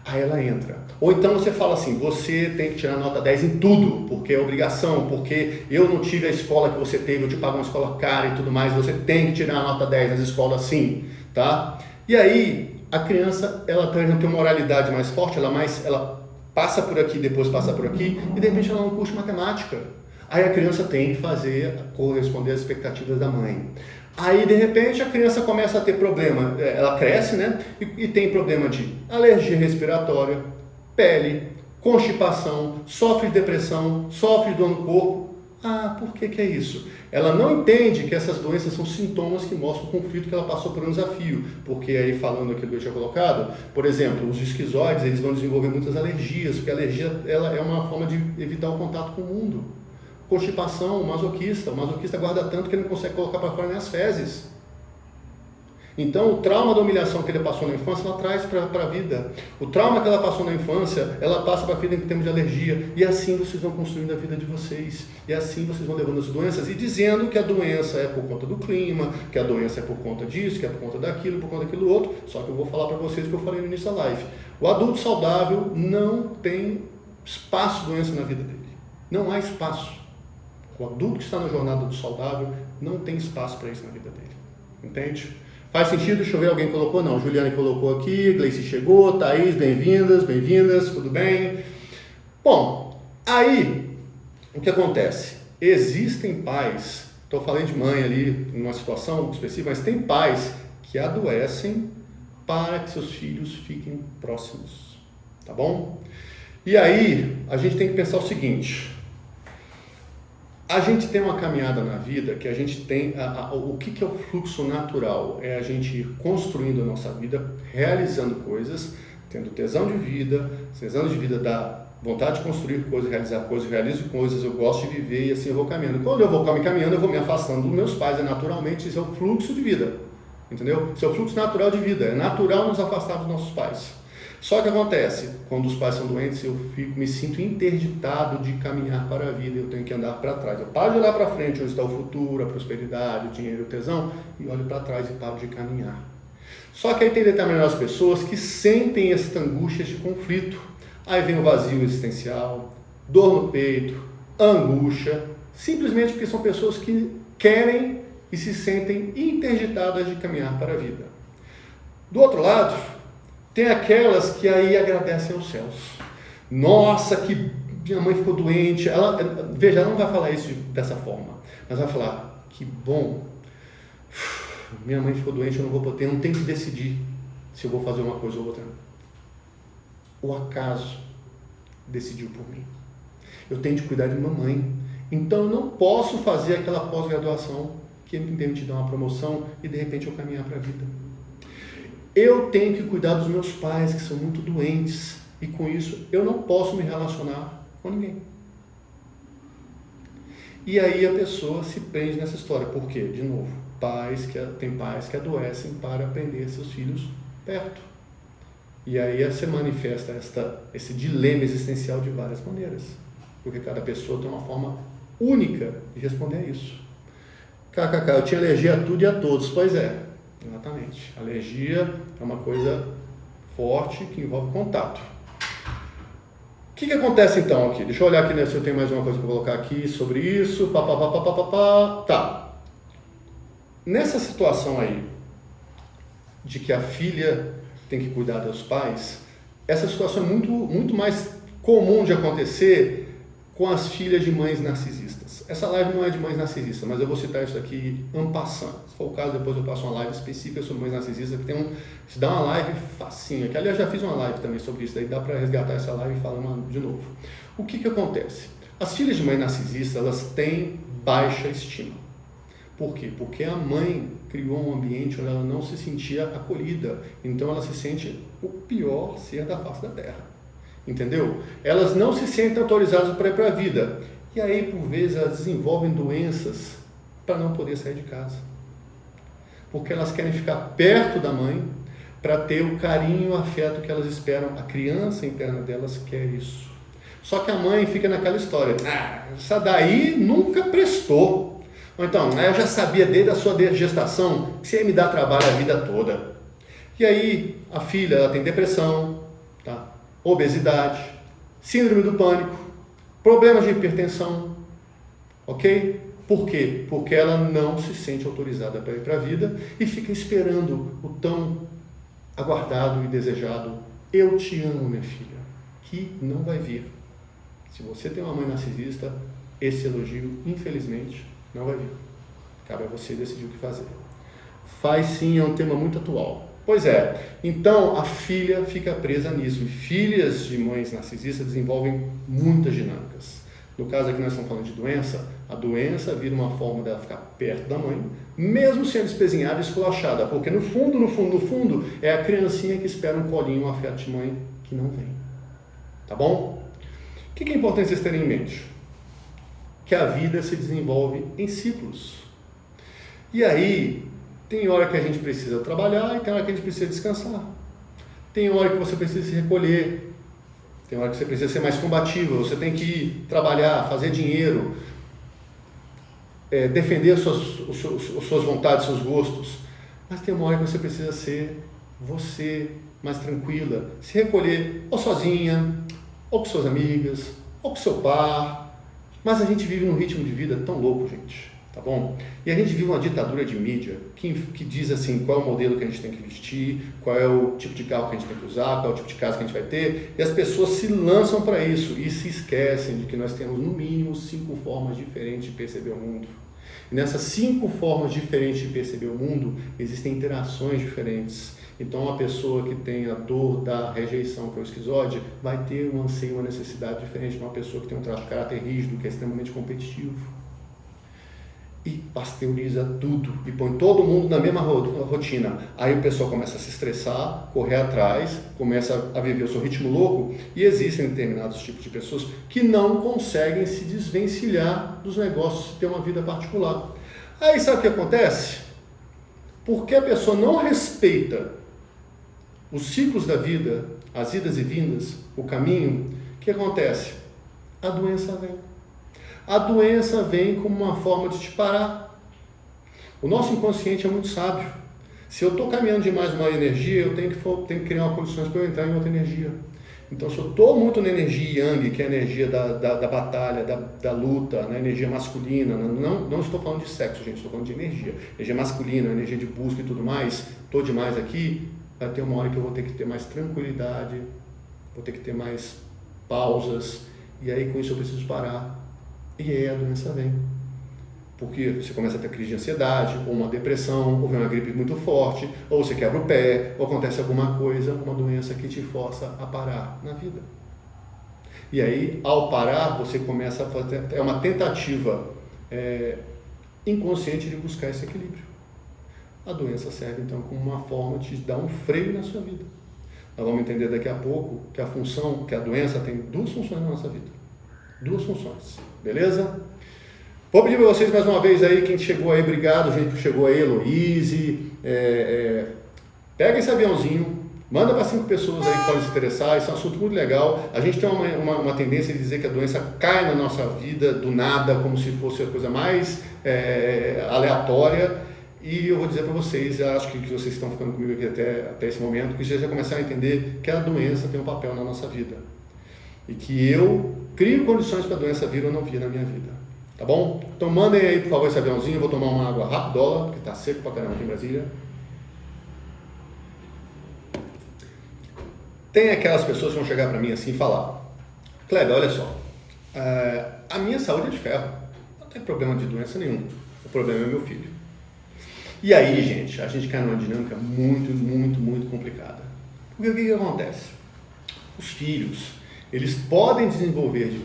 S1: Aí ela entra. Ou então você fala assim, você tem que tirar nota 10 em tudo, porque é obrigação, porque eu não tive a escola que você teve, eu te pago uma escola cara e tudo mais, você tem que tirar a nota 10 nas escolas sim, tá? E aí, a criança, ela tem uma moralidade mais forte, ela passa por aqui, depois passa por aqui, e de repente ela não curte matemática. Aí a criança tem que corresponder às expectativas da mãe. Aí, de repente, a criança começa a ter problema, ela cresce, né? E tem problema de alergia respiratória, pele, constipação, sofre de depressão, sofre de dor no corpo. Ah, por que é isso? Ela não entende que essas doenças são sintomas que mostram o conflito que ela passou por um desafio. Porque aí, falando aquilo que eu tinha colocado, por exemplo, os esquizoides, eles vão desenvolver muitas alergias, porque a alergia ela é uma forma de evitar o contato com o mundo. Constipação, o masoquista guarda tanto que ele não consegue colocar para fora nem as fezes. Então, o trauma da humilhação que ele passou na infância, ela traz para a vida. O trauma que ela passou na infância, ela passa para a vida em termos de alergia. E assim vocês vão construindo a vida de vocês. E assim vocês vão levando as doenças e dizendo que a doença é por conta do clima, que a doença é por conta disso, que é por conta daquilo, por conta daquilo outro. Só que eu vou falar para vocês o que eu falei no início da live. O adulto saudável não tem espaço de doença na vida dele. Não há espaço. O adulto que está na jornada do saudável não tem espaço para isso na vida dele. Entende? Faz sentido? Deixa eu ver, alguém colocou? Não, Juliane colocou aqui, Gleice chegou, Thaís, bem-vindas, tudo bem? Bom, aí, o que acontece? Existem pais, estou falando de mãe ali, numa situação específica, mas tem pais que adoecem para que seus filhos fiquem próximos, tá bom? E aí, a gente tem que pensar o seguinte... A gente tem uma caminhada na vida que a gente tem, o que é o fluxo natural? É a gente ir construindo a nossa vida, realizando coisas, tendo tesão de vida da vontade de construir coisas, realizar coisas, realizo coisas, eu gosto de viver e assim eu vou caminhando. Quando eu vou caminhando, eu vou me afastando dos meus pais, naturalmente, isso é o fluxo de vida, entendeu? Isso é o fluxo natural de vida, é natural nos afastar dos nossos pais. Só que acontece, quando os pais são doentes, eu me sinto interditado de caminhar para a vida, eu tenho que andar para trás. Eu paro de olhar para frente, onde está o futuro, a prosperidade, o dinheiro, o tesão, e olho para trás e paro de caminhar. Só que aí tem determinadas pessoas que sentem essas angústias de conflito. Aí vem o vazio existencial, dor no peito, angústia, simplesmente porque são pessoas que querem e se sentem interditadas de caminhar para a vida. Do outro lado, tem aquelas que aí agradecem aos céus. Nossa, que minha mãe ficou doente. Veja, ela não vai falar isso dessa forma. Mas vai falar, que bom. Minha mãe ficou doente, eu não tenho que decidir se eu vou fazer uma coisa ou outra. O acaso decidiu por mim. Eu tenho de cuidar de mamãe. Então eu não posso fazer aquela pós-graduação que me permite dar uma promoção e de repente eu caminhar para a vida. Eu tenho que cuidar dos meus pais, que são muito doentes, e com isso eu não posso me relacionar com ninguém. E aí a pessoa se prende nessa história. Por quê? De novo, tem pais que adoecem para prender seus filhos perto. E aí você manifesta esse dilema existencial de várias maneiras. Porque cada pessoa tem uma forma única de responder a isso. KKK, eu tinha alergia a tudo e a todos. Pois é. Exatamente. Alergia é uma coisa forte que envolve contato. O que acontece então aqui? Deixa eu olhar aqui, né, se eu tenho mais uma coisa para colocar aqui sobre isso. Tá. Nessa situação aí, de que a filha tem que cuidar dos pais, essa situação é muito mais comum de acontecer com as filhas de mães narcisistas. Essa live não é de mães narcisistas, mas eu vou citar isso aqui en passant. Se for o caso, depois eu faço uma live específica sobre mães narcisistas, que se dá uma live facinha, que aliás já fiz uma live também sobre isso, daí dá para resgatar essa live e falar de novo. O que acontece? As filhas de mãe narcisista, elas têm baixa estima. Por quê? Porque a mãe criou um ambiente onde ela não se sentia acolhida. Então ela se sente o pior ser da face da Terra. Entendeu? Elas não se sentem autorizadas para ir para a vida. E aí, por vezes, elas desenvolvem doenças para não poder sair de casa. Porque elas querem ficar perto da mãe para ter o carinho e o afeto que elas esperam. A criança interna delas quer isso. Só que a mãe fica naquela história, essa daí nunca prestou. Ou então, eu já sabia desde a sua gestação que você ia me dar trabalho a vida toda. E aí, a filha ela tem depressão, tá? Obesidade, síndrome do pânico, problemas de hipertensão, ok? Por quê? Porque ela não se sente autorizada para ir para a vida e fica esperando o tão aguardado e desejado "eu te amo, minha filha", que não vai vir. Se você tem uma mãe narcisista, esse elogio, infelizmente, não vai vir. Cabe a você decidir o que fazer. Faz sim, é um tema muito atual. Pois é, então a filha fica presa nisso. E filhas de mães narcisistas desenvolvem muitas dinâmicas. No caso aqui nós estamos falando de doença, a doença vira uma forma dela ficar perto da mãe, mesmo sendo espezinhada e esculachada, porque no fundo, é a criancinha que espera um colinho, um afeto de mãe que não vem. Tá bom? O que é importante vocês terem em mente? Que a vida se desenvolve em ciclos. E aí, tem hora que a gente precisa trabalhar e tem hora que a gente precisa descansar. Tem hora que você precisa se recolher. Tem hora que você precisa ser mais combativo. Você tem que ir trabalhar, fazer dinheiro, defender as suas vontades, seus gostos. Mas tem uma hora que você precisa ser você, mais tranquila. Se recolher ou sozinha, ou com suas amigas, ou com seu par. Mas a gente vive num ritmo de vida tão louco, gente, tá bom? E a gente vive uma ditadura de mídia que diz assim, qual é o modelo que a gente tem que vestir, qual é o tipo de carro que a gente tem que usar, qual é o tipo de casa que a gente vai ter, e as pessoas se lançam para isso e se esquecem de que nós temos no mínimo 5 formas diferentes de perceber o mundo. E nessas 5 formas diferentes de perceber o mundo, existem interações diferentes. Então, uma pessoa que tem a dor da rejeição, que é o esquizóide, vai ter um anseio, uma necessidade diferente de uma pessoa que tem um traço de caráter rígido, que é extremamente competitivo. E pasteuriza tudo, e põe todo mundo na mesma rotina. Aí o pessoal começa a se estressar, correr atrás, começa a viver o seu ritmo louco, e existem determinados tipos de pessoas que não conseguem se desvencilhar dos negócios de ter uma vida particular. Aí sabe o que acontece? Porque a pessoa não respeita os ciclos da vida, as idas e vindas, o caminho, o que acontece? A doença vem. A doença vem como uma forma de te parar. O nosso inconsciente é muito sábio. Se eu estou caminhando demais uma energia, eu tenho que criar condições para eu entrar em outra energia. Então, se eu estou muito na energia yang, que é a energia da batalha, da luta, na energia masculina, não estou falando de sexo, gente, estou falando de energia. Energia masculina, energia de busca e tudo mais, estou demais aqui, vai ter uma hora que eu vou ter que ter mais tranquilidade, vou ter que ter mais pausas, e aí com isso eu preciso parar. E aí a doença vem. Porque você começa a ter crise de ansiedade, ou uma depressão, ou vem uma gripe muito forte, ou você quebra o pé, ou acontece alguma coisa, uma doença que te força a parar na vida. E aí, ao parar, você começa a fazer, é uma tentativa inconsciente de buscar esse equilíbrio. A doença serve, então, como uma forma de dar um freio na sua vida. Nós vamos entender daqui a pouco que que a doença tem 2 funções na nossa vida. 2 funções, beleza? Vou pedir para vocês mais uma vez aí, quem chegou aí, obrigado, gente que chegou aí, Heloise, pega esse aviãozinho, manda para 5 pessoas aí que podem se interessar, isso é um assunto muito legal. A gente tem uma tendência de dizer que a doença cai na nossa vida do nada, como se fosse a coisa mais aleatória, e eu vou dizer para vocês, acho que vocês estão ficando comigo aqui até esse momento, que vocês já começaram a entender que a doença tem um papel na nossa vida, e que eu crio condições para a doença vir ou não vir na minha vida. Tá bom? Então mandem aí, por favor, esse aviãozinho. Eu vou tomar uma água rapidola, porque tá seco pra caramba aqui em Brasília. Tem aquelas pessoas que vão chegar pra mim assim e falar: Kleber, olha só, a minha saúde é de ferro, não tem problema de doença nenhum, o problema é meu filho. E aí, gente, a gente cai numa dinâmica muito, muito, muito complicada. Porque o que acontece? Os filhos, eles podem desenvolver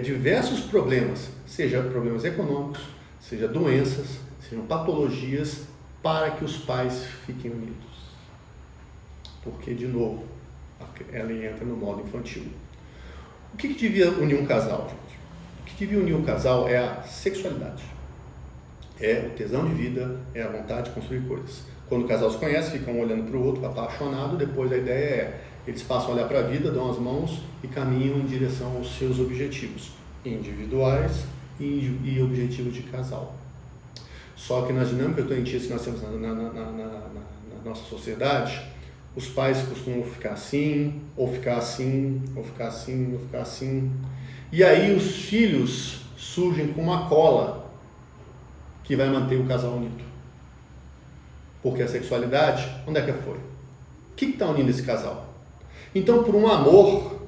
S1: diversos problemas, seja problemas econômicos, seja doenças, sejam patologias, para que os pais fiquem unidos. Porque, de novo, ela entra no modo infantil. O que devia unir um casal, gente? O que devia unir um casal é a sexualidade. É o tesão de vida, é a vontade de construir coisas. Quando o casal se conhece, ficam um olhando para o outro, apaixonado, depois a ideia é, eles passam a olhar para a vida, dão as mãos e caminham em direção aos seus objetivos individuais e objetivos de casal. Só que nas dinâmicas doentias que nós temos na nossa sociedade, os pais costumam ficar assim, ou ficar assim, ou ficar assim, ou ficar assim. E aí os filhos surgem com uma cola que vai manter o casal unido. Porque a sexualidade, onde é que foi? O que está unindo esse casal? Então, por um amor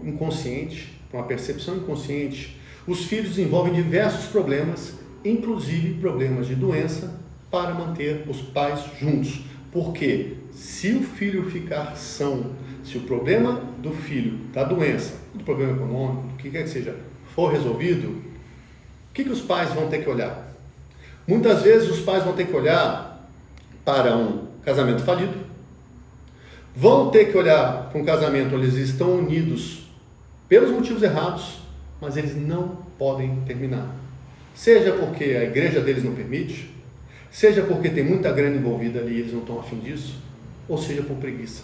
S1: inconsciente, por uma percepção inconsciente, os filhos desenvolvem diversos problemas, inclusive problemas de doença, para manter os pais juntos. Porque se o filho ficar são, se o problema do filho, da doença, do problema econômico, do que quer que seja, for resolvido, o que os pais vão ter que olhar? Muitas vezes os pais vão ter que olhar para um casamento falido, vão ter que olhar para um casamento onde eles estão unidos pelos motivos errados, mas eles não podem terminar. Seja porque a igreja deles não permite, seja porque tem muita grana envolvida ali e eles não estão afim disso, ou seja por preguiça.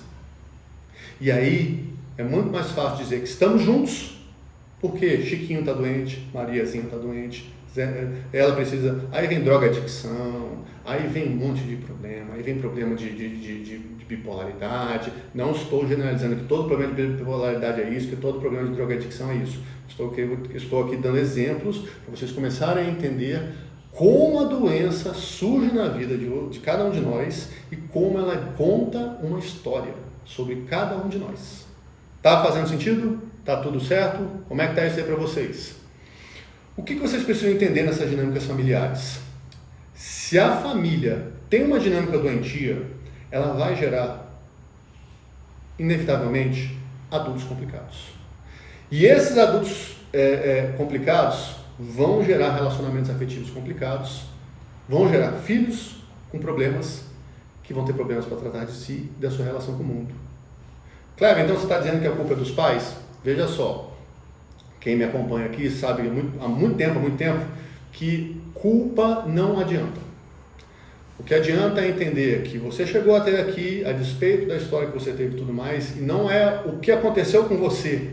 S1: E aí é muito mais fácil dizer que estamos juntos, porque Chiquinho está doente, Mariazinha está doente, ela precisa, aí vem droga adicção, aí vem um monte de problema, aí vem problema de bipolaridade. Não estou generalizando que todo problema de bipolaridade é isso, que todo problema de droga adicção é isso. Estou aqui dando exemplos para vocês começarem a entender como a doença surge na vida de cada um de nós e como ela conta uma história sobre cada um de nós. Tá fazendo sentido? Tá tudo certo? Como é que tá isso aí para vocês? O que vocês precisam entender nessas dinâmicas familiares? Se a família tem uma dinâmica doentia, ela vai gerar, inevitavelmente, adultos complicados. E esses adultos complicados vão gerar relacionamentos afetivos complicados, vão gerar filhos com problemas, que vão ter problemas para tratar de si e da sua relação com o mundo. Cleber, então você está dizendo que a culpa é dos pais? Veja só. Quem me acompanha aqui sabe há muito tempo, que culpa não adianta. O que adianta é entender que você chegou até aqui a despeito da história que você teve e tudo mais, e não é o que aconteceu com você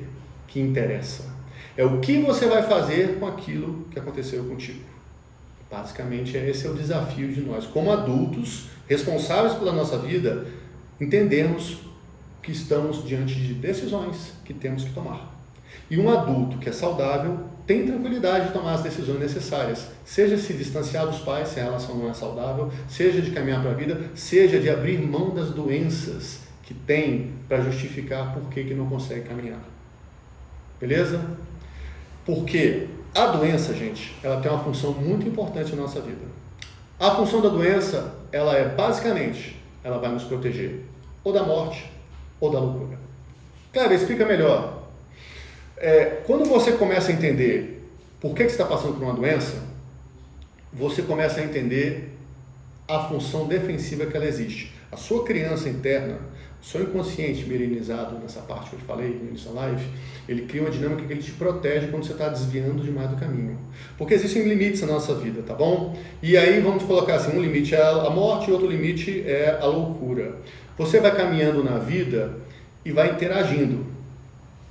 S1: que interessa. É o que você vai fazer com aquilo que aconteceu contigo. Basicamente, esse é o desafio de nós, como adultos responsáveis pela nossa vida, entendermos que estamos diante de decisões que temos que tomar. E um adulto que é saudável tem tranquilidade de tomar as decisões necessárias, seja se distanciar dos pais, se a relação não é saudável, seja de caminhar para a vida, seja de abrir mão das doenças que tem para justificar por que não consegue caminhar. Beleza? Porque a doença, gente, ela tem uma função muito importante na nossa vida. A função da doença, ela é basicamente, ela vai nos proteger ou da morte ou da loucura. Cara, explica melhor. Quando você começa a entender por que você está passando por uma doença, você começa a entender a função defensiva que ela existe. A sua criança interna, o seu inconsciente mirinizado, nessa parte que eu falei no início da live, ele cria uma dinâmica que ele te protege quando você está desviando demais do caminho. Porque existem limites na nossa vida, tá bom? E aí vamos colocar assim, um limite é a morte e outro limite é a loucura. Você vai caminhando na vida e vai interagindo.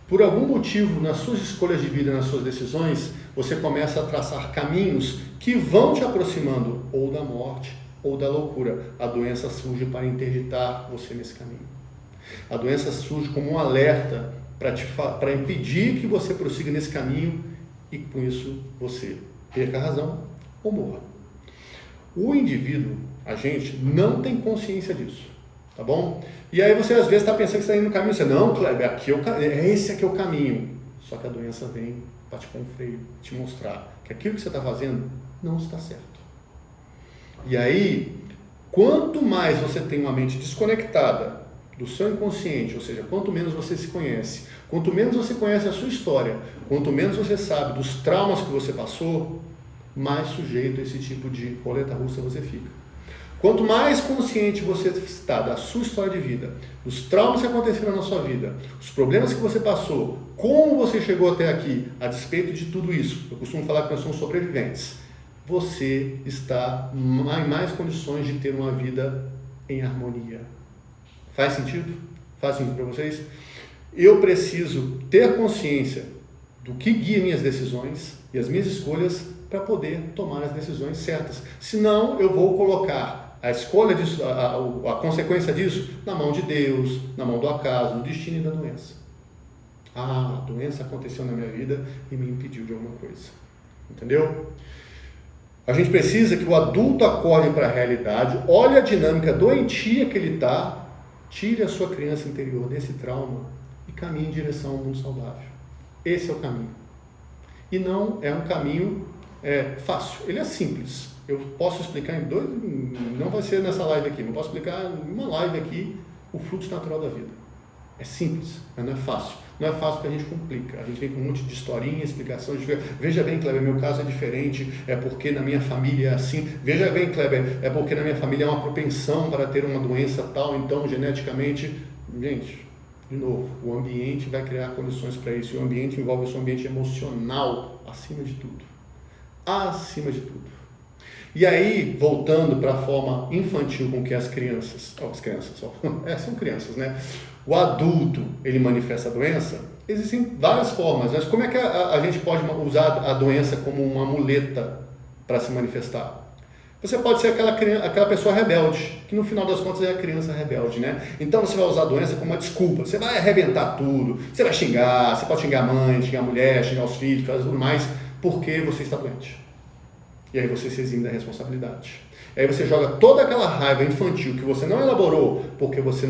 S1: Por algum motivo, nas suas escolhas de vida, nas suas decisões, você começa a traçar caminhos que vão te aproximando ou da morte ou da loucura. A doença surge para interditar você nesse caminho. A doença surge como um alerta para impedir que você prossiga nesse caminho e com isso você perca a razão ou morra. O indivíduo, a gente, não tem consciência disso. Tá bom? E aí você às vezes está pensando que você está indo no caminho, você, não, Kleber, esse aqui é o caminho. Só que a doença vem para te pôr um freio, te mostrar que aquilo que você está fazendo não está certo. E aí, quanto mais você tem uma mente desconectada do seu inconsciente, ou seja, quanto menos você se conhece, quanto menos você conhece a sua história, quanto menos você sabe dos traumas que você passou, mais sujeito a esse tipo de roleta russa você fica. Quanto mais consciente você está da sua história de vida, dos traumas que aconteceram na sua vida, os problemas que você passou, como você chegou até aqui, a despeito de tudo isso, eu costumo falar que nós somos sobreviventes, você está em mais condições de ter uma vida em harmonia. Faz sentido? Faz sentido para vocês? Eu preciso ter consciência do que guia minhas decisões e as minhas escolhas para poder tomar as decisões certas. Senão, eu vou colocar a escolha disso, a consequência disso na mão de Deus, na mão do acaso, do destino e da doença. A doença aconteceu na minha vida e me impediu de alguma coisa. Entendeu? A gente precisa que o adulto acorde para a realidade, olhe a dinâmica doentia que ele está, tire a sua criança interior desse trauma e caminhe em direção ao mundo saudável. Esse é o caminho. E não é um caminho fácil, ele é simples. Eu posso explicar não vai ser nessa live aqui, não posso explicar em uma live aqui o fluxo natural da vida. É simples, mas não é fácil. Não é fácil porque a gente complica. A gente vem com um monte de historinha, explicação. Veja bem, Kleber, meu caso é diferente, é porque na minha família é assim. Veja bem, Kleber, é porque na minha família há uma propensão para ter uma doença tal, então geneticamente... Gente, de novo, o ambiente vai criar condições para isso. E o ambiente envolve o seu ambiente emocional, acima de tudo. Acima de tudo. E aí, voltando para a forma infantil com que as crianças são crianças, né? O adulto, ele manifesta a doença, existem várias formas, mas como é que a gente pode usar a doença como uma muleta para se manifestar? Você pode ser aquela pessoa rebelde, que no final das contas é a criança rebelde, né? Então você vai usar a doença como uma desculpa, você vai arrebentar tudo, você vai xingar, você pode xingar a mãe, xingar a mulher, xingar os filhos, fazer tudo mais, porque você está doente. E aí você se exime da responsabilidade. E aí você joga toda aquela raiva infantil que você não elaborou, porque você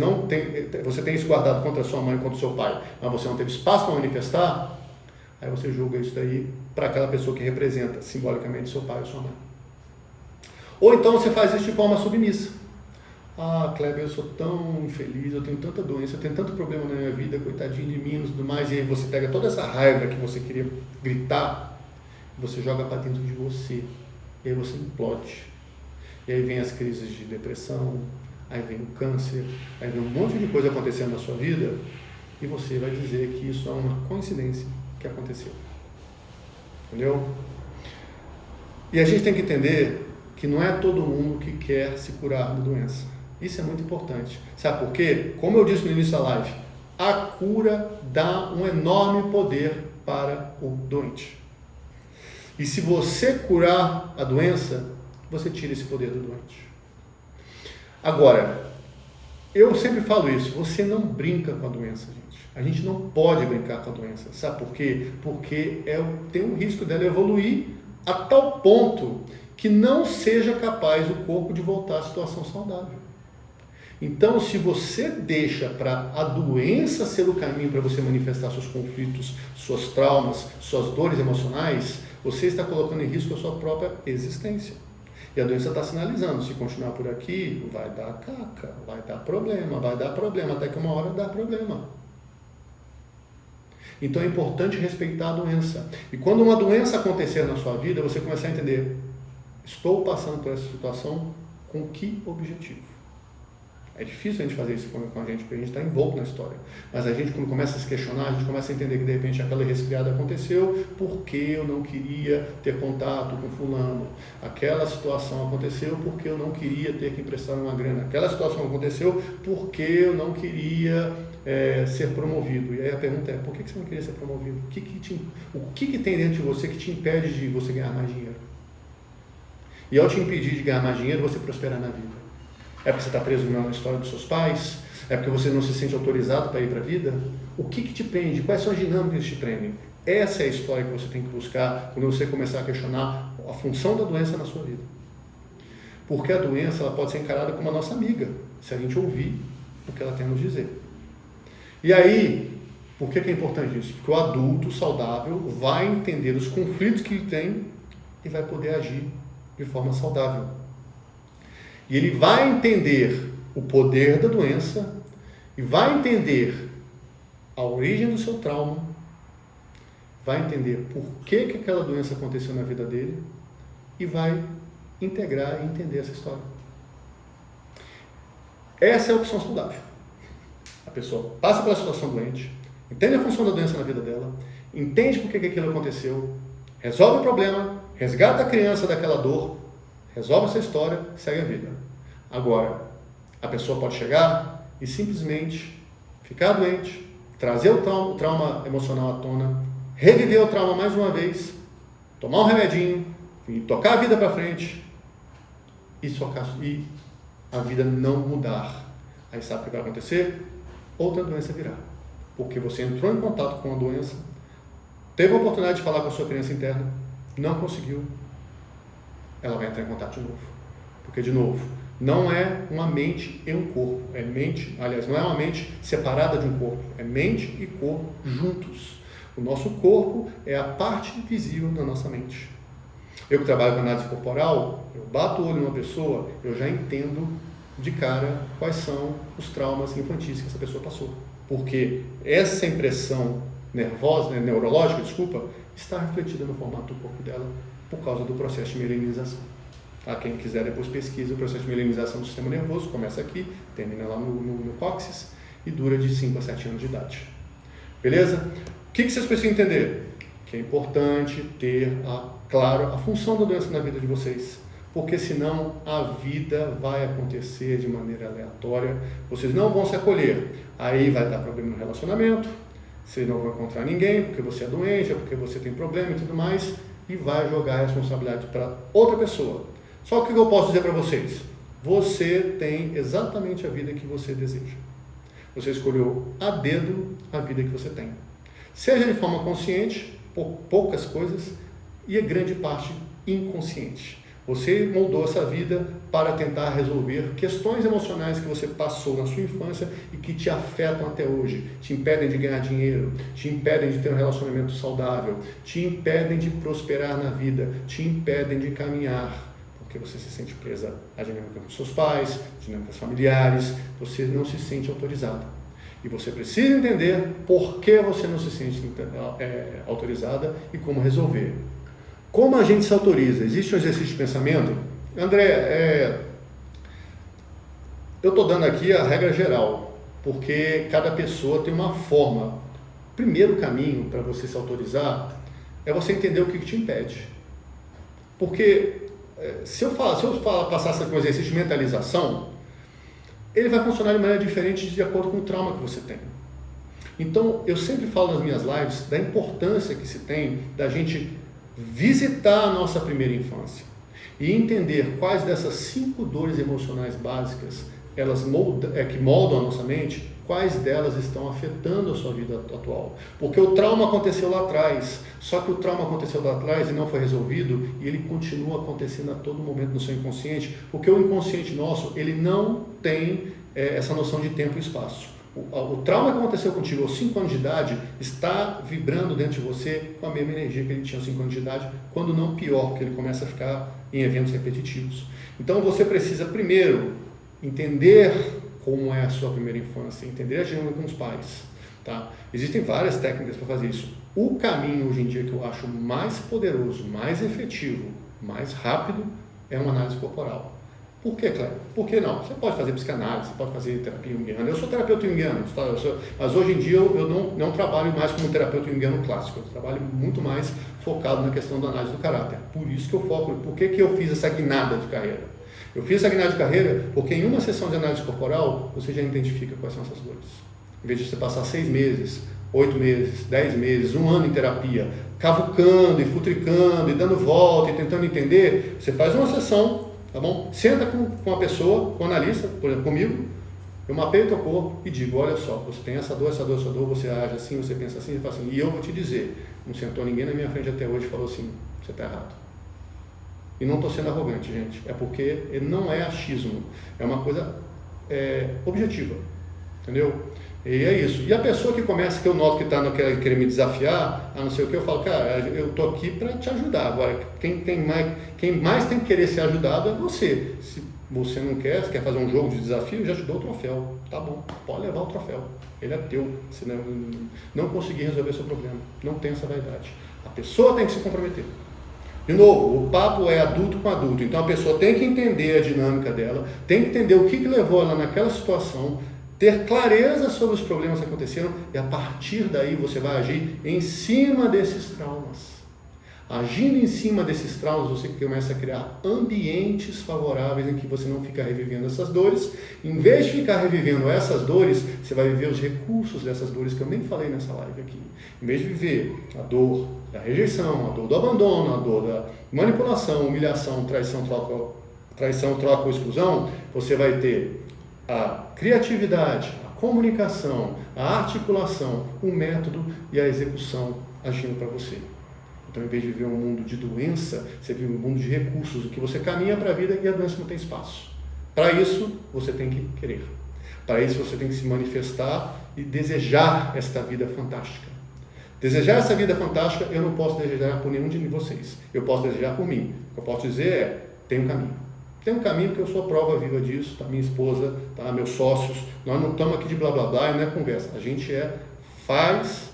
S1: tem isso guardado contra a sua mãe, contra o seu pai, mas você não teve espaço para manifestar, aí você julga isso daí para aquela pessoa que representa simbolicamente seu pai ou sua mãe. Ou então você faz isso de forma submissa. Ah, Kleber, eu sou tão infeliz, eu tenho tanta doença, eu tenho tanto problema na minha vida, coitadinho de mim e tudo mais, e aí você pega toda essa raiva que você queria gritar, você joga para dentro de você. E aí você implode. E aí vem as crises de depressão, aí vem o câncer, aí vem um monte de coisa acontecendo na sua vida e você vai dizer que isso é uma coincidência que aconteceu. Entendeu? E a gente tem que entender que não é todo mundo que quer se curar da doença. Isso é muito importante. Sabe por quê? Como eu disse no início da live, a cura dá um enorme poder para o doente. E se você curar a doença, você tira esse poder do doente. Agora, eu sempre falo isso, você não brinca com a doença, gente. A gente não pode brincar com a doença. Sabe por quê? Porque tem um risco dela evoluir a tal ponto que não seja capaz o corpo de voltar à situação saudável. Então, se você deixa para a doença ser o caminho para você manifestar seus conflitos, suas traumas, suas dores emocionais, você está colocando em risco a sua própria existência. E a doença está sinalizando, se continuar por aqui, vai dar caca, vai dar problema, até que uma hora dá problema. Então é importante respeitar a doença. E quando uma doença acontecer na sua vida, você começar a entender, estou passando por essa situação com que objetivo? É difícil a gente fazer isso com a gente, porque a gente está envolto na história. Mas a gente, quando começa a se questionar, a gente começa a entender que, de repente, aquela resfriada aconteceu porque eu não queria ter contato com fulano. Aquela situação aconteceu porque eu não queria ter que emprestar uma grana. Aquela situação aconteceu porque eu não queria ser promovido. E aí a pergunta é, por que você não queria ser promovido? O que tem dentro de você que te impede de você ganhar mais dinheiro? E ao te impedir de ganhar mais dinheiro, você prosperar na vida. É porque você está preso na história dos seus pais? É porque você não se sente autorizado para ir para a vida? O que te prende? Quais são as dinâmicas que te prendem? Essa é a história que você tem que buscar quando você começar a questionar a função da doença na sua vida. Porque a doença ela pode ser encarada como a nossa amiga, se a gente ouvir o que ela tem a nos dizer. E aí, por que é importante isso? Porque o adulto saudável vai entender os conflitos que ele tem e vai poder agir de forma saudável. E ele vai entender o poder da doença e vai entender a origem do seu trauma, vai entender por que aquela doença aconteceu na vida dele e vai integrar e entender essa história. Essa é a opção saudável. A pessoa passa pela situação doente, entende a função da doença na vida dela, entende por que aquilo aconteceu, resolve o problema, resgata a criança daquela dor, resolve essa história, segue a vida. Agora, a pessoa pode chegar e simplesmente ficar doente, trazer o trauma emocional à tona, reviver o trauma mais uma vez, tomar um remedinho e tocar a vida para frente e a vida não mudar. Aí sabe o que vai acontecer? Outra doença virá. Porque você entrou em contato com a doença, teve a oportunidade de falar com a sua criança interna, não conseguiu, ela vai entrar em contato de novo. Porque, de novo, não é uma mente e um corpo. É mente, aliás, não é uma mente separada de um corpo. É mente e corpo juntos. O nosso corpo é a parte visível da nossa mente. Eu que trabalho com análise corporal, eu bato o olho numa pessoa, eu já entendo de cara quais são os traumas infantis que essa pessoa passou. Porque essa impressão nervosa, neurológica, está refletida no formato do corpo dela por causa do processo de mielinização. Tá? Quem quiser depois pesquisa o processo de mielinização do sistema nervoso, começa aqui, termina lá no cóccix e dura de 5 a 7 anos de idade. Beleza? O que vocês precisam entender? Que é importante ter, claro, a função da doença na vida de vocês. Porque senão a vida vai acontecer de maneira aleatória, vocês não vão se acolher, aí vai dar problema no relacionamento, vocês não vão encontrar ninguém, porque você é doente, porque você tem problema e tudo mais, e vai jogar a responsabilidade para outra pessoa. Só que o que eu posso dizer para vocês? Você tem exatamente a vida que você deseja. Você escolheu a dedo a vida que você tem. Seja de forma consciente, por poucas coisas, e a grande parte inconsciente. Você moldou essa vida para tentar resolver questões emocionais que você passou na sua infância e que te afetam até hoje. Te impedem de ganhar dinheiro, te impedem de ter um relacionamento saudável, te impedem de prosperar na vida, te impedem de caminhar, porque você se sente presa à dinâmica com seus pais, dinâmicas familiares, você não se sente autorizada. E você precisa entender por que você não se sente autorizada e como resolver. Como a gente se autoriza? Existe um exercício de pensamento? André, eu estou dando aqui a regra geral, porque cada pessoa tem uma forma. O primeiro caminho para você se autorizar é você entender o que te impede. Porque se eu passasse com um exercício de mentalização, ele vai funcionar de maneira diferente de acordo com o trauma que você tem. Então, eu sempre falo nas minhas lives da importância que se tem da gente visitar a nossa primeira infância e entender quais dessas 5 dores emocionais básicas que moldam a nossa mente, quais delas estão afetando a sua vida atual. Porque o trauma aconteceu lá atrás, só que o trauma aconteceu lá atrás e não foi resolvido, e ele continua acontecendo a todo momento no seu inconsciente, porque o inconsciente nosso, ele não tem essa noção de tempo e espaço. O trauma que aconteceu contigo aos 5 anos de idade está vibrando dentro de você com a mesma energia que ele tinha aos 5 anos de idade, quando não pior, porque ele começa a ficar em eventos repetitivos. Então você precisa primeiro entender como é a sua primeira infância, entender a dinâmica com os pais. Tá? Existem várias técnicas para fazer isso. O caminho hoje em dia que eu acho mais poderoso, mais efetivo, mais rápido, é uma análise corporal. Por que, Cléber? Por que não? Você pode fazer psicanálise, você pode fazer terapia junguiana. Eu sou terapeuta junguiano, tá? Mas hoje em dia eu não trabalho mais como terapeuta junguiano clássico. Eu trabalho muito mais focado na questão da análise do caráter. Por isso que eu foco. Por que eu fiz essa guinada de carreira? Eu fiz essa guinada de carreira porque em uma sessão de análise corporal você já identifica quais são essas dores. Em vez de você passar 6 meses, 8 meses, 10 meses, 1 ano em terapia, cavucando e futricando e dando volta e tentando entender, você faz uma sessão. Tá bom? Senta com a pessoa, com o analista, por exemplo, comigo, eu mapeio o teu corpo e digo, olha só, você tem essa dor, você age assim, você pensa assim, você faz assim, e eu vou te dizer, não sentou ninguém na minha frente até hoje e falou assim, você está errado. E não estou sendo arrogante, gente, é porque não é achismo, é uma coisa objetiva, entendeu? E é isso. E a pessoa que começa, que eu noto que está querendo me desafiar, a não sei o que, eu falo, cara, eu estou aqui para te ajudar. Agora, quem mais tem que querer ser ajudado é você. Se você não quer, se quer fazer um jogo de desafio, já te dou o troféu. Tá bom, pode levar o troféu. Ele é teu. Se não conseguir resolver seu problema. Não tem essa vaidade. A pessoa tem que se comprometer. De novo, o papo é adulto com adulto, então a pessoa tem que entender a dinâmica dela, tem que entender o que levou ela naquela situação, ter clareza sobre os problemas que aconteceram e a partir daí você vai agir em cima desses traumas. Agindo em cima desses traumas, você começa a criar ambientes favoráveis em que você não fica revivendo essas dores. Em vez de ficar revivendo essas dores, você vai viver os recursos dessas dores que eu nem falei nessa live aqui. Em vez de viver a dor da rejeição, a dor do abandono, a dor da manipulação, humilhação, traição, troca ou exclusão, você vai ter a criatividade, a comunicação, a articulação, o método e a execução agindo para você. Então, em vez de viver um mundo de doença, você vive um mundo de recursos, em que você caminha para a vida e a doença não tem espaço. Para isso, você tem que querer. Para isso, você tem que se manifestar e desejar esta vida fantástica. Desejar essa vida fantástica, eu não posso desejar por nenhum de vocês. Eu posso desejar por mim. O que eu posso dizer é, tem um caminho. Tem um caminho porque eu sou a prova viva disso, tá? Minha esposa, tá? Meus sócios. Nós não estamos aqui de blá blá blá e não é conversa. A gente faz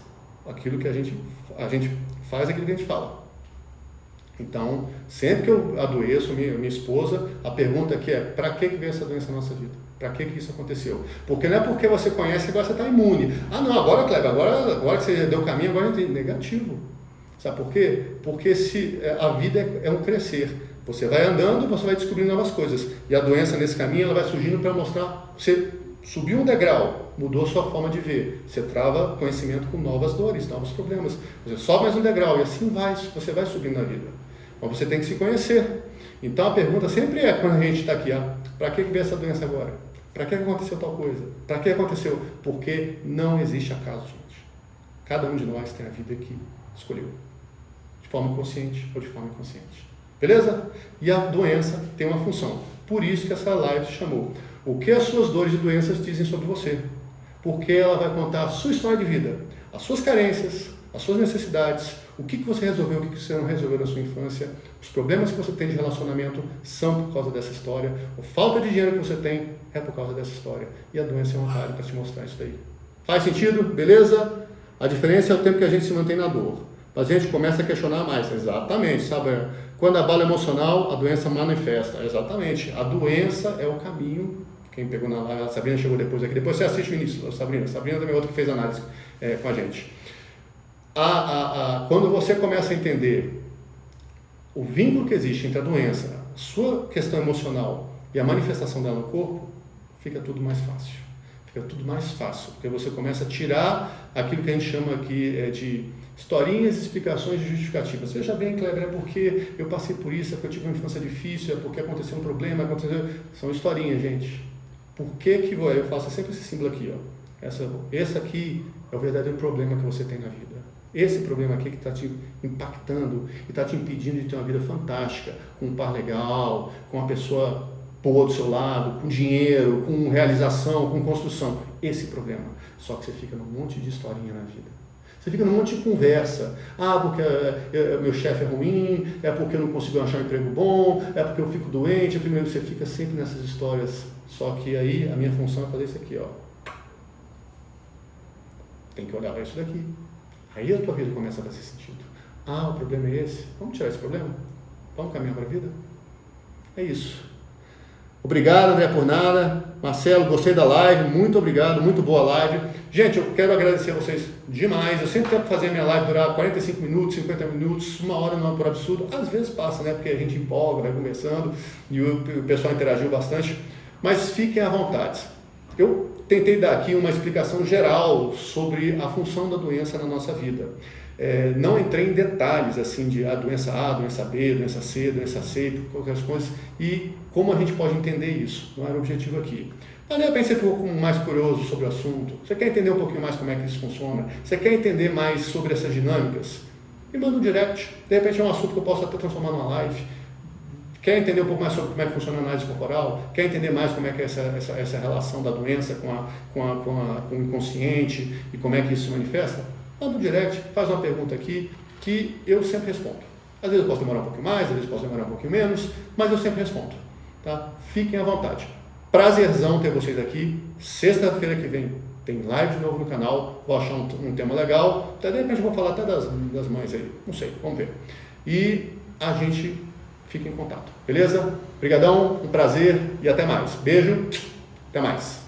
S1: aquilo que a gente faz aquilo que a gente fala. Então, sempre que eu adoeço, minha esposa, a pergunta aqui é, para que veio essa doença na nossa vida? Para que isso aconteceu? Porque não é porque você conhece que agora você está imune. Ah não, agora, Kleber, agora que você deu o caminho, agora é negativo. Sabe por quê? Porque a vida é um crescer. Você vai andando e você vai descobrindo novas coisas. E a doença nesse caminho, ela vai surgindo para mostrar, você subiu um degrau, mudou sua forma de ver. Você trava conhecimento com novas dores, novos problemas. Você sobe mais um degrau e assim você vai subindo na vida. Mas você tem que se conhecer. Então a pergunta sempre é, quando a gente está aqui, para que veio essa doença agora? Para que aconteceu tal coisa? Para que aconteceu? Porque não existe acaso, gente. Cada um de nós tem a vida que escolheu. De forma consciente ou de forma inconsciente. Beleza? E a doença tem uma função. Por isso que essa live se chamou O que as suas dores e doenças dizem sobre você? Porque ela vai contar a sua história de vida, as suas carências, as suas necessidades, o que você resolveu, o que você não resolveu na sua infância, os problemas que você tem de relacionamento são por causa dessa história, a falta de dinheiro que você tem é por causa dessa história. E a doença é um atalho para te mostrar isso daí. Faz sentido? Beleza? A diferença é o tempo que a gente se mantém na dor. Mas a gente começa a questionar mais. Exatamente, sabe? Quando abala emocional, a doença manifesta. Exatamente. A doença é o caminho. Quem pegou na live, a Sabrina chegou depois aqui. Depois você assiste o início, Sabrina. Sabrina também é outra que fez análise com a gente. Quando você começa a entender o vínculo que existe entre a doença, a sua questão emocional e a manifestação dela no corpo, fica tudo mais fácil. Fica tudo mais fácil, porque você começa a tirar aquilo que a gente chama aqui de historinhas, explicações e justificativas. Veja bem, Kleber, é porque eu passei por isso, é porque eu tive uma infância difícil, é porque aconteceu um problema, são historinhas, gente. Por que eu faço sempre esse símbolo aqui, ó. Esse aqui é o verdadeiro problema que você tem na vida. Esse problema aqui que está te impactando e está te impedindo de ter uma vida fantástica, com um par legal, com uma pessoa boa do seu lado, com dinheiro, com realização, com construção. Esse problema. Só que você fica num monte de historinha na vida. Você fica num monte de conversa. Porque meu chefe é ruim, é porque eu não consigo achar um emprego bom, é porque eu fico doente. Você fica sempre nessas histórias. Só que aí a minha função é fazer isso aqui, ó. Tem que olhar para isso daqui. Aí a tua vida começa a fazer sentido. O problema é esse. Vamos tirar esse problema? Vamos caminhar para a vida? É isso. Obrigado, André, por nada. Marcelo, gostei da live. Muito obrigado, muito boa live. Gente, eu quero agradecer a vocês demais. Eu sempre tento fazer a minha live durar 45 minutos, 50 minutos, uma hora não é por absurdo. Às vezes passa, né? Porque a gente empolga, vai conversando e o pessoal interagiu bastante. Mas fiquem à vontade. Eu tentei dar aqui uma explicação geral sobre a função da doença na nossa vida. Não entrei em detalhes assim de doença A, doença B, doença C, qualquer coisa, e como a gente pode entender isso. Não era o objetivo aqui. Mas de repente você ficou mais curioso sobre o assunto, você quer entender um pouquinho mais como é que isso funciona, você quer entender mais sobre essas dinâmicas, me manda um direct. De repente é um assunto que eu posso até transformar numa live. Quer entender um pouco mais sobre como é que funciona a análise corporal? Quer entender mais como é que é essa relação da doença com o inconsciente e como é que isso se manifesta? Manda um direct, faz uma pergunta aqui que eu sempre respondo. Às vezes eu posso demorar um pouquinho mais, às vezes posso demorar um pouquinho menos, mas eu sempre respondo. Tá? Fiquem à vontade. Prazerzão ter vocês aqui. Sexta-feira que vem tem live de novo no canal. Vou achar um tema legal. Até de repente eu vou falar até das mães aí. Não sei, vamos ver. E a gente fica em contato, beleza? Obrigadão, um prazer e até mais. Beijo, até mais.